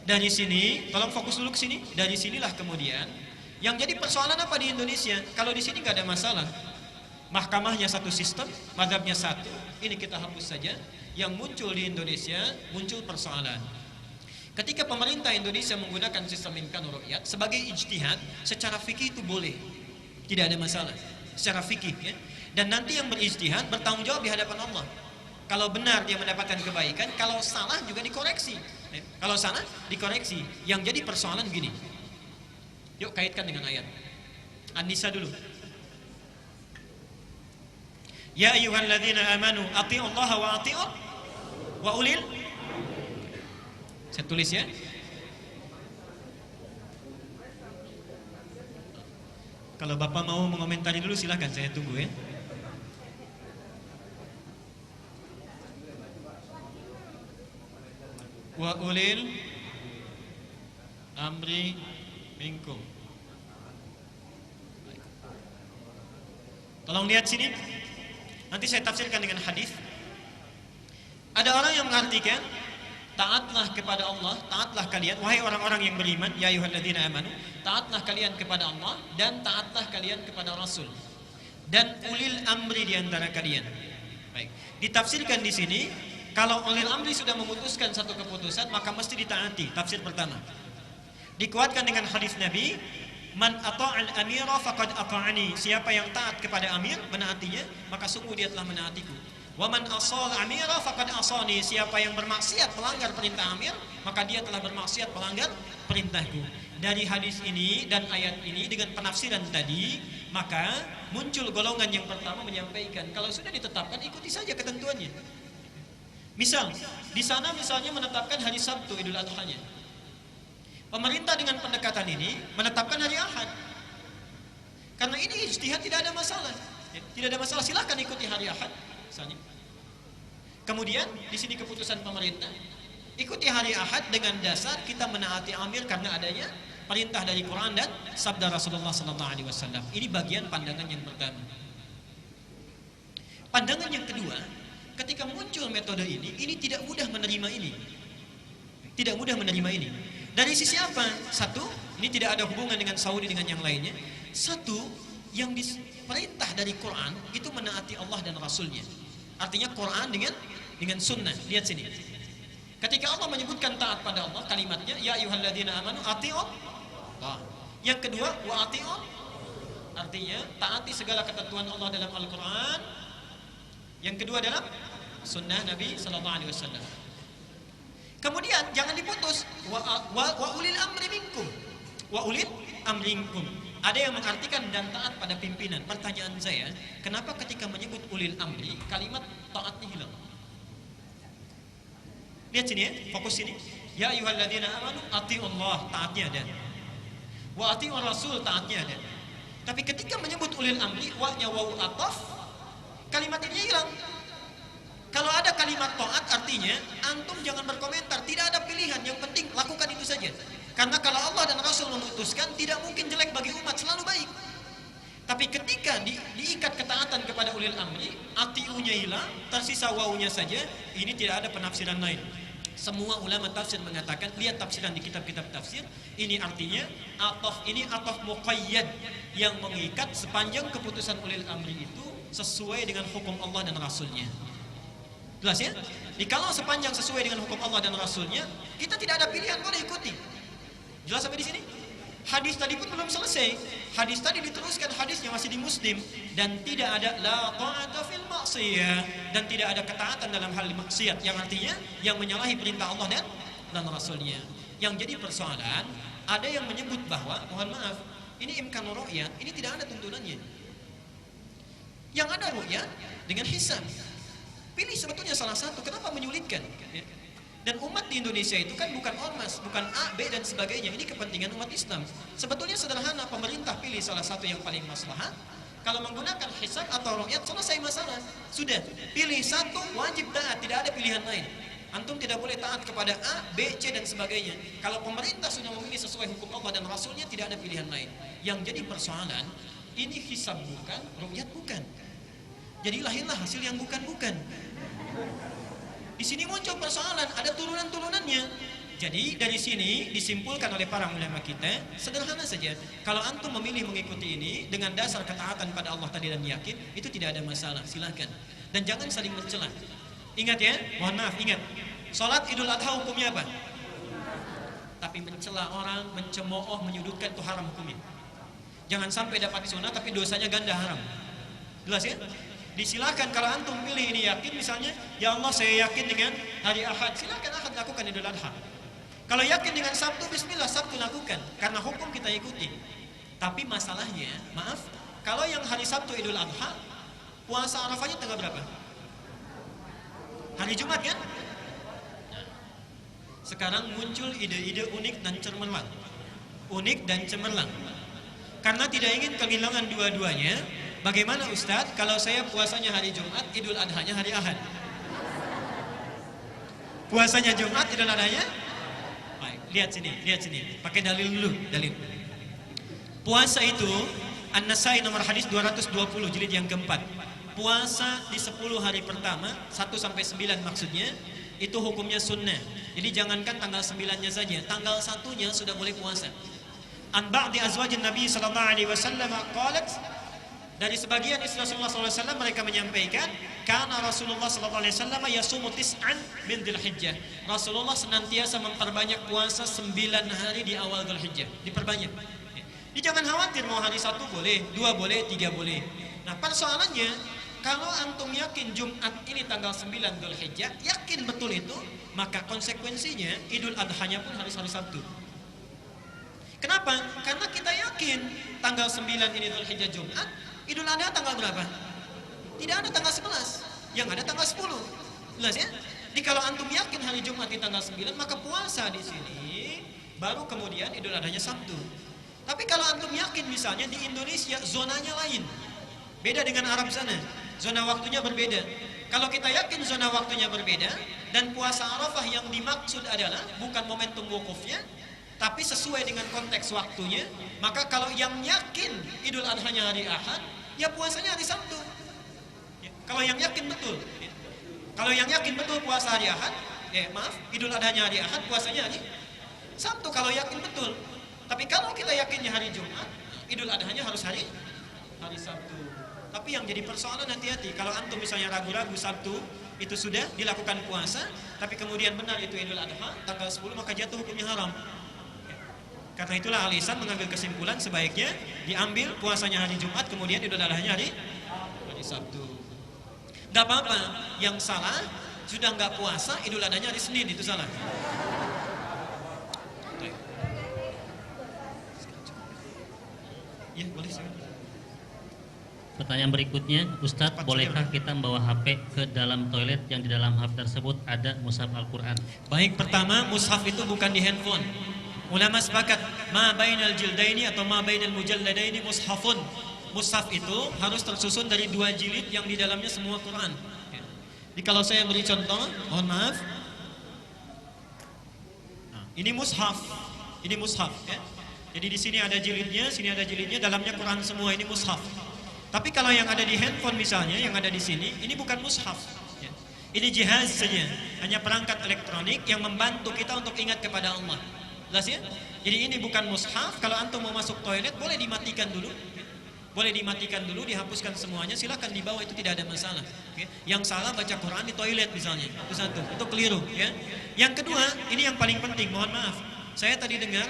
[SPEAKER 1] Dari sini, tolong fokus dulu ke sini. Dari sinilah kemudian yang jadi persoalan apa di Indonesia? Kalau di sini nggak ada masalah. Mahkamahnya satu sistem, mazhabnya satu. Ini kita hapus saja. Yang muncul di Indonesia, muncul persoalan. Ketika pemerintah Indonesia menggunakan sistem imkanul ru'yat sebagai ijtihad, secara fikih itu boleh. Tidak ada masalah. Secara fikih ya. Dan nanti yang berijtihad bertanggung jawab di hadapan Allah. Kalau benar dia mendapatkan kebaikan, kalau salah juga dikoreksi. Kalau salah dikoreksi. Yang jadi persoalan gini. Yuk kaitkan dengan ayat An-Nisa dulu. Ya ayyuhalladzina amanu athi'ullaha wa athi'ur wa ulil. Saya tulis ya. Kalau Bapak mau mengomentari dulu silahkan, saya tunggu ya. Wa ulil amri minkum. Tolong lihat sini. Nanti saya tafsirkan dengan hadis. Ada orang yang mengartikan taatlah kepada Allah, taatlah kalian wahai orang-orang yang beriman, ya ayyuhalladzina amanu, taatlah kalian kepada Allah dan taatlah kalian kepada Rasul dan ulil amri di antara kalian. Baik. Ditafsirkan di sini, kalau ulil amri sudah memutuskan satu keputusan maka mesti ditaati. Tafsir pertama. Dikuatkan dengan hadis Nabi, man ata'al amira faqad ata'ani. Siapa yang taat kepada amir, menaatinya, maka sungguh dia telah menaatiku. Wa man asal amira faqad asani. Siapa yang bermaksiat melanggar perintah amir, maka dia telah bermaksiat melanggar perintahku. Dari hadis ini dan ayat ini dengan penafsiran tadi, maka muncul golongan yang pertama menyampaikan kalau sudah ditetapkan ikuti saja ketentuannya. Misal, di sana misalnya menetapkan hari Sabtu Idul Adha-nya. Pemerintah dengan pendekatan ini menetapkan hari Ahad. Karena ini ijtihad tidak ada masalah. Tidak ada masalah, silakan ikuti hari Ahad misalnya. Kemudian di sini keputusan pemerintah, ikuti hari Ahad dengan dasar kita menaati amir karena adanya perintah dari Quran dan sabda Rasulullah SAW. Ini bagian pandangan yang pertama. Pandangan yang kedua, ketika muncul metode ini tidak mudah menerima ini. Tidak mudah menerima ini. Dari sisi apa? Satu, ini tidak ada hubungan dengan Saudi dengan yang lainnya. Satu, yang diperintah dari Quran itu menaati Allah dan Rasulnya. Artinya Quran dengan sunnah. Lihat sini. Ketika Allah menyebutkan taat pada Allah, kalimatnya ya ayyuhalladzina amanu athi'ullah. Yang kedua, wa athi'ur, artinya taati segala ketentuan Allah dalam Al-Quran. Yang kedua dalam sunnah Nabi SAW. Kemudian jangan diputus wa ulil amri minkum. Wa ulil amri minkum. Ada yang mengartikan dan taat pada pimpinan. Pertanyaan saya, kenapa ketika menyebut ulil amri kalimat taatnya hilang? Lihat sini ya, fokus sini. Ya ayyuhalladzina amanu athi'ullah, taatnya ada. Wa athi'ur rasul, taatnya ada. Tapi ketika menyebut ulil amri, wa-nya wawu ataf, kalimat ini hilang. Kalau ada kalimat taat artinya antum jangan berkomentar, tidak ada pilihan, yang penting lakukan itu saja. Karena kalau Allah dan Rasul memutuskan tidak mungkin jelek bagi umat, selalu baik. Tapi ketika diikat ketaatan kepada ulil amri, atiunya hilang, tersisa wawunya saja, ini tidak ada penafsiran lain. Semua ulama tafsir mengatakan, lihat tafsiran di kitab-kitab tafsir, ini artinya ataf ini ataf muqayyad yang mengikat sepanjang keputusan ulil amri itu sesuai dengan hukum Allah dan Rasulnya. Jelas ya? Kalau sepanjang sesuai dengan hukum Allah dan Rasulnya, kita tidak ada pilihan, boleh ikuti. Jelas sampai di sini? Hadis tadi pun belum selesai. Hadis tadi diteruskan, hadisnya masih di Muslim, dan tidak ada la ta'ata fil maksiyah, dan tidak ada ketaatan dalam hal maksiat, yang artinya yang menyalahi perintah Allah dan Rasulnya. Yang jadi persoalan, ada yang menyebut bahwa, mohon maaf, ini imkan ru'yat, ini tidak ada tuntunannya. Yang ada ru'yat dengan hisab. Pilih sebetulnya salah satu, kenapa menyulitkan? Dan umat di Indonesia itu kan bukan ormas, bukan A, B dan sebagainya. Ini kepentingan umat Islam. Sebetulnya sederhana, pemerintah pilih salah satu yang paling maslahat. Kalau menggunakan hisab atau ru'yat, selesai masalah. Sudah, pilih satu, wajib taat, tidak ada pilihan lain. Antum tidak boleh taat kepada A, B, C dan sebagainya. Kalau pemerintah sudah memilih sesuai hukum Allah dan Rasulnya, tidak ada pilihan lain. Yang jadi persoalan, ini hisab bukan, ru'yat bukan. Jadi lahirlah hasil yang bukan-bukan. Di sini muncul persoalan, ada turunan-turunannya. Jadi dari sini disimpulkan oleh para ulama kita, sederhana saja. Kalau antum memilih mengikuti ini dengan dasar ketaatan pada Allah tadi dan yakin, itu tidak ada masalah, silakan. Dan jangan saling mencela. Ingat ya, mohon maaf, ingat. Salat Idul Adha hukumnya apa? Tapi mencela orang, mencemooh, menyudutkan itu haram hukumnya. Jangan sampai dapat sunnah tapi dosanya ganda, haram. Jelas ya? Disilakan kalau antum pilih ini yakin, misalnya ya Allah saya yakin dengan hari Ahad, silakan Ahad lakukan Idul Adha. Kalau yakin dengan Sabtu, bismillah Sabtu lakukan, karena hukum kita ikuti. Tapi masalahnya, maaf, kalau yang hari Sabtu Idul Adha, puasa Arafahnya tanggal berapa? Hari Jumat kan? Sekarang muncul ide-ide unik dan cemerlang. Unik dan cemerlang. Karena tidak ingin kehilangan dua-duanya. Bagaimana Ustadz kalau saya puasanya hari Jumat, Idul Adhanya hari Ahad? Puasanya Jumat, Idul Adhanya? Baik, lihat sini. Pakai dalil dulu, dalil. Puasa itu An-Nasai nomor hadis 220 jilid yang keempat. Puasa di 10 hari pertama, 1 sampai 9 maksudnya, itu hukumnya sunnah. Jadi jangankan tanggal 9-nya saja, tanggal 1-nya sudah boleh puasa. An ba'di azwajin Nabi sallallahu alaihi wasallam qalat, dari sebagian istri Rasulullah SAW mereka menyampaikan, karena Rasulullah SAW yasumu tis'an min Dzulhijjah. Rasulullah senantiasa memperbanyak puasa 9 hari di awal Dzulhijjah, diperbanyak. Jadi jangan khawatir, mau hari 1 boleh, 2 boleh, 3 boleh. Nah persoalannya, kalau antum yakin Jumat ini tanggal 9 Dzulhijjah, yakin betul itu, maka konsekuensinya Idul Adhanya pun harus hari Sabtu. Kenapa? Karena kita yakin tanggal 9 ini Dzulhijjah Jumat, Idul Adha tanggal berapa? Tidak ada tanggal 11, yang ada tanggal 10. Jelas ya? Jadi kalau antum yakin hari Jumat di tanggal 9, maka puasa di sini, baru kemudian Idul Adhanya Sabtu. Tapi kalau antum yakin misalnya di Indonesia zonanya lain, beda dengan Arab sana, zona waktunya berbeda. Kalau kita yakin zona waktunya berbeda, dan puasa Arafah yang dimaksud adalah bukan momentum wukufnya, tapi sesuai dengan konteks waktunya, maka kalau yang yakin Idul Adhanya hari Ahad, ya puasanya hari Sabtu. Ya, kalau yang yakin betul, ya. Kalau yang yakin betul puasa hari Ahad, Idul Adhanya hari Ahad, puasanya hari Sabtu kalau yakin betul. Tapi kalau kita yakinnya hari Jumat, Idul Adhanya harus hari Sabtu. Tapi yang jadi persoalan, hati-hati kalau antum misalnya ragu-ragu Sabtu itu sudah dilakukan puasa, tapi kemudian benar itu Idul Adha tanggal 10, maka jatuh hukumnya haram. Karena itulah Al-Ihsan mengambil kesimpulan sebaiknya diambil puasanya hari Jumat, kemudian Idul Adhanya hari Sabtu. Gak apa-apa, yang salah sudah nggak puasa Idul Adhanya hari Senin, itu salah. Ya, boleh sih.
[SPEAKER 2] Pertanyaan berikutnya, Ustadz, bolehkah kita membawa HP ke dalam toilet yang di dalam HP tersebut ada mushaf Al-Quran?
[SPEAKER 1] Baik, pertama, mushaf itu bukan di handphone. Ulama sepakat, ma bainal jildaini atau ma bainal mujalladaini mushafun. Mushaf itu harus tersusun dari 2 jilid yang di dalamnya semua Quran. Jadi kalau saya beri contoh, mohon maaf. Nah, ini mushaf. Ini mushaf ya. Jadi di sini ada jilidnya, sini ada jilidnya, dalamnya Quran semua, ini mushaf. Tapi kalau yang ada di handphone misalnya, yang ada di sini, ini bukan mushaf. Ya. Ini jihaz saja, hanya perangkat elektronik yang membantu kita untuk ingat kepada Allah. Jelas ya? Jadi ini bukan mushaf. Kalau antum mau masuk toilet, boleh dimatikan dulu. Boleh dimatikan dulu, dihapuskan semuanya, silakan dibawa, itu tidak ada masalah. Ya. Yang salah baca Quran di toilet misalnya, itu satu, itu keliru. Ya. Yang kedua, ini yang paling penting, mohon maaf. Saya tadi dengar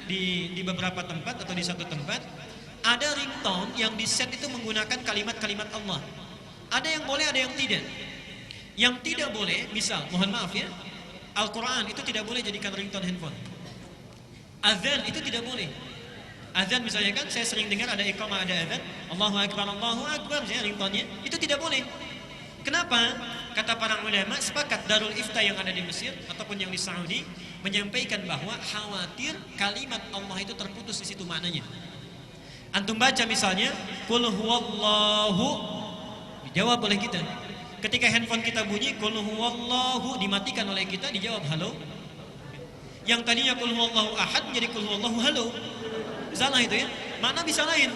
[SPEAKER 1] di beberapa tempat atau di satu tempat ada ringtone yang di set itu menggunakan kalimat-kalimat Allah. Ada yang boleh, ada yang tidak. Yang tidak boleh, misal, mohon maaf ya, Al-Quran itu tidak boleh jadikan ringtone handphone. Azan itu tidak boleh. Azan misalnya kan, saya sering dengar ada iqamah, ada azan, Allahu Akbar, misalnya ringtone-nya, itu tidak boleh. Kenapa? Kata para ulama, sepakat Darul Ifta yang ada di Mesir ataupun yang di Saudi menyampaikan bahwa khawatir kalimat Allah itu terputus di situ maknanya. Antum baca misalnya, Qul huwallahu, dijawab oleh kita. Ketika handphone kita bunyi, Qul huwallahu, dimatikan oleh kita, dijawab halo. Yang tadinya Qul huwallahu ahad menjadi Qul huwallahu halo. Salah itu ya, makna bisa lain.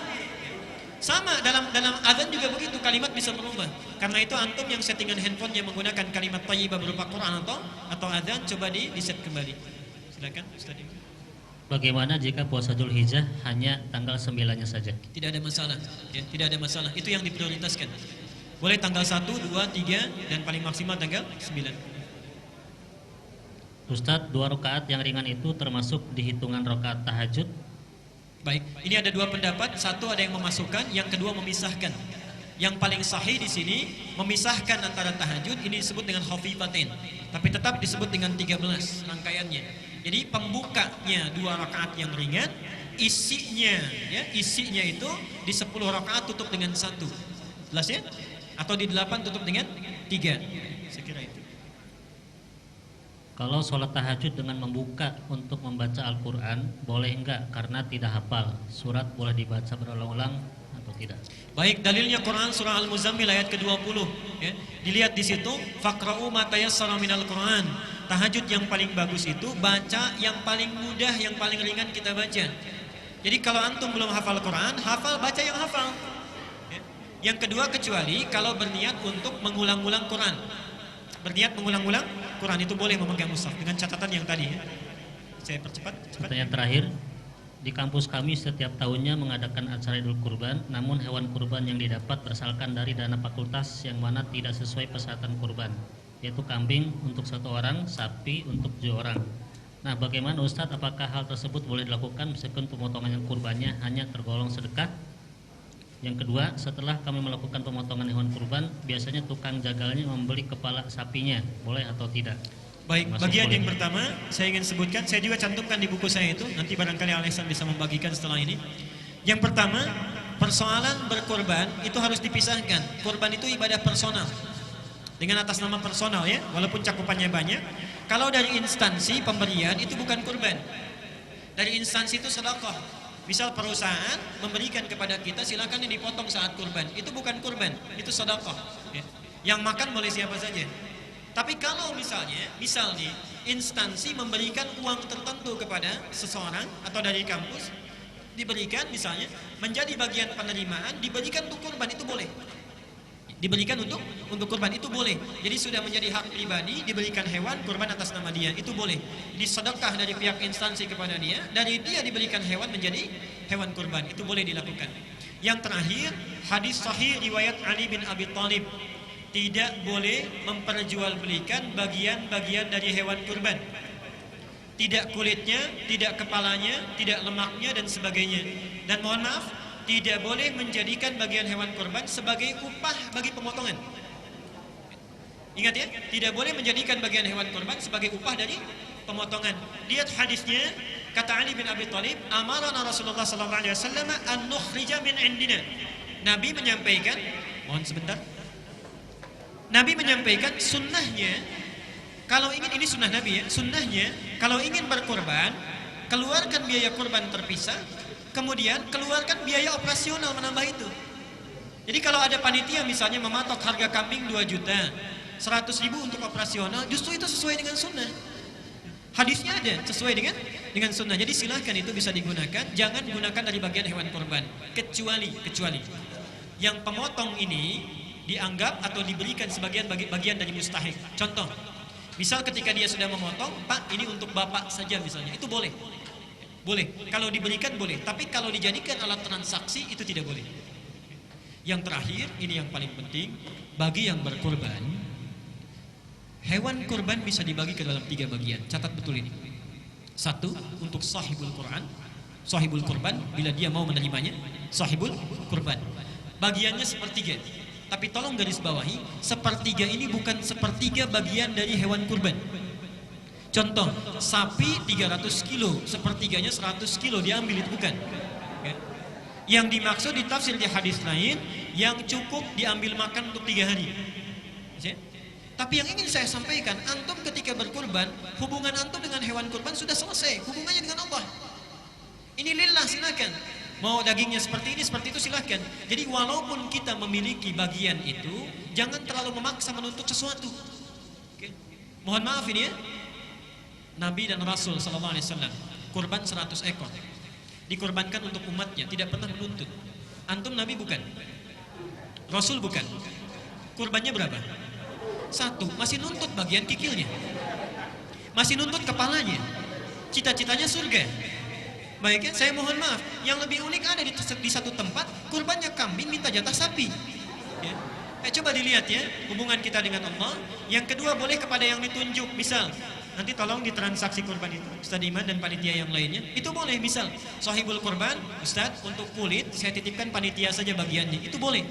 [SPEAKER 1] Sama dalam azan juga begitu, kalimat bisa berubah. Karena itu antum yang settingan handphone yang menggunakan kalimat thayyibah berupa Quran atau azan, coba di set kembali. Silakan Ustaz.
[SPEAKER 2] Bagaimana jika puasa Dzulhijjah hanya tanggal 9-nya saja?
[SPEAKER 1] Tidak ada masalah, ya, tidak ada masalah. Itu yang diprioritaskan. Boleh tanggal 1, 2, 3 dan paling maksimal tanggal 9.
[SPEAKER 2] Ustadz, 2 rakaat yang ringan itu termasuk dihitungan rakaat tahajud?
[SPEAKER 1] Baik, ini ada dua pendapat. Satu ada yang memasukkan, yang kedua memisahkan. Yang paling sahih di sini memisahkan antara tahajud ini disebut dengan khafifatain, tapi tetap disebut dengan 13 rangkaiannya. Jadi pembukanya 2 rakaat yang ringan, isinya itu di 10 rakaat tutup dengan 1. Jelas ya? Atau di 8 tutup dengan 3. Saya kira itu.
[SPEAKER 2] Kalau sholat tahajud dengan membuka untuk membaca Al-Quran, boleh enggak? Karena tidak hafal, surat boleh dibaca berulang-ulang atau tidak?
[SPEAKER 1] Baik, dalilnya Quran surah Al-Muzammil ayat ke-20 ya. Dilihat di situ, faqra'u ma tayassara minal Quran. Tahajud yang paling bagus itu baca yang paling mudah, yang paling ringan kita baca. Jadi kalau antum belum hafal Quran, hafal, baca yang hafal ya. Yang kedua, kecuali kalau berniat untuk mengulang-ulang Quran. Berniat mengulang-ulang Quran itu boleh memegang mushaf dengan catatan yang tadi ya. Saya percepat.
[SPEAKER 2] Pertanyaan terakhir, di kampus kami setiap tahunnya mengadakan acara Idul Kurban, namun hewan kurban yang didapat berasalkan dari dana fakultas yang mana tidak sesuai persyaratan kurban, yaitu kambing untuk 1 orang, sapi untuk 7 orang. Nah, bagaimana Ustadz, apakah hal tersebut boleh dilakukan meskipun pemotongan yang kurbannya hanya tergolong sedekah? Yang kedua, setelah kami melakukan pemotongan hewan kurban, biasanya tukang jagalnya membeli kepala sapinya, boleh atau tidak?
[SPEAKER 1] Baik,
[SPEAKER 2] Masuk
[SPEAKER 1] bagian
[SPEAKER 2] boleh.
[SPEAKER 1] yang pertama saya ingin sebutkan, saya juga cantumkan di buku saya itu, nanti barangkali Alexan bisa membagikan setelah ini. Yang pertama, persoalan berkorban itu harus dipisahkan. Korban itu ibadah personal, dengan atas nama personal ya, walaupun cakupannya banyak. Kalau dari instansi pemberian itu bukan kurban. Dari instansi itu sedekah. Misal perusahaan memberikan kepada kita, silakan yang dipotong saat kurban. Itu bukan kurban, itu sedekah ya. Yang makan boleh siapa saja. Tapi kalau misal nih instansi memberikan uang tertentu kepada seseorang atau dari kampus, diberikan misalnya menjadi bagian penerimaan, diberikan untuk kurban, itu boleh. Diberikan untuk kurban, itu boleh. Jadi sudah menjadi hak pribadi, diberikan hewan kurban atas nama dia, itu boleh. Disedekah dari pihak instansi kepada dia, dari dia diberikan hewan menjadi hewan kurban, itu boleh dilakukan. Yang terakhir, hadis sahih riwayat Ali bin Abi Thalib, tidak boleh memperjualbelikan bagian-bagian dari hewan kurban. Tidak kulitnya, tidak kepalanya, tidak lemaknya dan sebagainya. Dan mohon maaf, tidak boleh menjadikan bagian hewan kurban sebagai upah bagi pemotongan. Ingat ya, tidak boleh menjadikan bagian hewan kurban sebagai upah dari pemotongan. Lihat hadisnya, kata Ali bin Abi Thalib, amarana Rasulullah sallallahu alaihi wasallam an nukhrija min indina. Nabi menyampaikan, mohon sebentar. Nabi menyampaikan sunnahnya, kalau ingin, ini sunnah Nabi ya, sunnahnya kalau ingin berkorban, keluarkan biaya kurban terpisah, kemudian keluarkan biaya operasional menambah itu. Jadi kalau ada panitia misalnya mematok harga kambing 2 juta, 100 ribu untuk operasional, justru itu sesuai dengan sunnah. Hadisnya ada sesuai dengan sunnah. Jadi silahkan itu bisa digunakan. Jangan gunakan dari bagian hewan kurban, kecuali yang pemotong ini dianggap atau diberikan sebagian bagian dari mustahik. Contoh, misal ketika dia sudah memotong, Pak ini untuk bapak saja misalnya, itu boleh. Boleh, kalau diberikan boleh, tapi kalau dijadikan alat transaksi itu tidak boleh. Yang terakhir, ini yang paling penting, bagi yang berkorban, hewan kurban bisa dibagi ke dalam 3 bagian. Catat betul ini. Satu, untuk sahibul Quran, sahibul kurban, bila dia mau menerimanya, sahibul kurban. Bagiannya sepertiga. Tapi tolong garis bawahi, sepertiga ini bukan sepertiga bagian dari hewan kurban. Contoh, sapi 300 kilo, sepertiganya 100 kilo diambil, itu bukan. Ya. Yang dimaksud di tafsir di hadis lain, yang cukup diambil makan untuk 3 hari. Ya. Tapi yang ingin saya sampaikan, antum ketika berkurban, hubungan antum dengan hewan kurban sudah selesai, hubungannya dengan Allah. Ini lillah, silakan. Mau dagingnya seperti ini, seperti itu, silakan. Jadi walaupun kita memiliki bagian itu, jangan terlalu memaksa menuntut sesuatu. Oke. Mohon maaf ini ya. Nabi dan Rasul sallallahu alaihi wasallam kurban 100 ekor. Dikurbankan untuk umatnya, tidak pernah menuntut. Antum Nabi bukan? Rasul bukan? Kurbannya berapa? 1, masih nuntut bagian kikilnya. Masih nuntut kepalanya. Cita-citanya surga. Baik ya, saya mohon maaf, yang lebih unik ada di satu tempat, kurbannya kambing minta jatah sapi. Ya. Coba dilihat ya, hubungan kita dengan Allah. Yang kedua, boleh kepada yang ditunjuk. Misal, nanti tolong ditransaksi kurban itu, Ustaz Iman dan panitia yang lainnya. Itu boleh, misal, sahibul kurban, Ustaz, untuk kulit, saya titipkan panitia saja bagiannya. Itu boleh.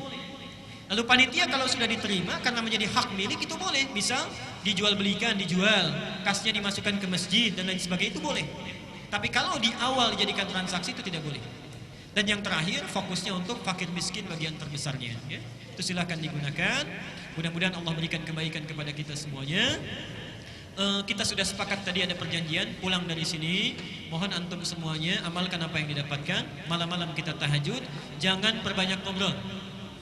[SPEAKER 1] Lalu panitia kalau sudah diterima, karena menjadi hak milik, itu boleh. Misal, dijual belikan, dijual, kasnya dimasukkan ke masjid, dan lain sebagainya, itu boleh. Tapi kalau di awal dijadikan transaksi, itu tidak boleh. Dan yang terakhir, fokusnya untuk fakir miskin bagian terbesarnya. Ya. Itu silahkan digunakan. Mudah-mudahan Allah berikan kebaikan kepada kita semuanya. Kita sudah sepakat tadi ada perjanjian pulang dari sini. Mohon antum semuanya amalkan apa yang didapatkan. Malam-malam kita tahajud. Jangan perbanyak ngobrol.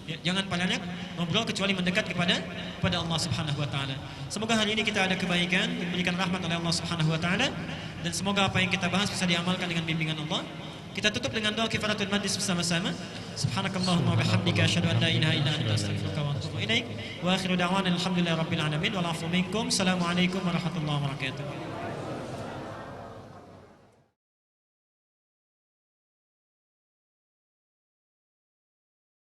[SPEAKER 1] Ya, jangan banyak ngobrol kecuali mendekat kepada Allah Subhanahu wa taala. Semoga hari ini kita ada kebaikan, diberikan rahmat oleh Allah Subhanahu wa taala, dan semoga apa yang kita bahas bisa diamalkan dengan bimbingan Allah. Kita tutup dengan doa kifaratul majlis bersama-sama. Subhanakallahumma wa bihamdika asyhadu an la ilaha illa anta astaghfiruka wa atubu ilaik. Wa akhiru da'wana alhamdulillahi rabbil alamin. Wal 'afwu minkum. Assalamualaikum warahmatullahi wabarakatuh.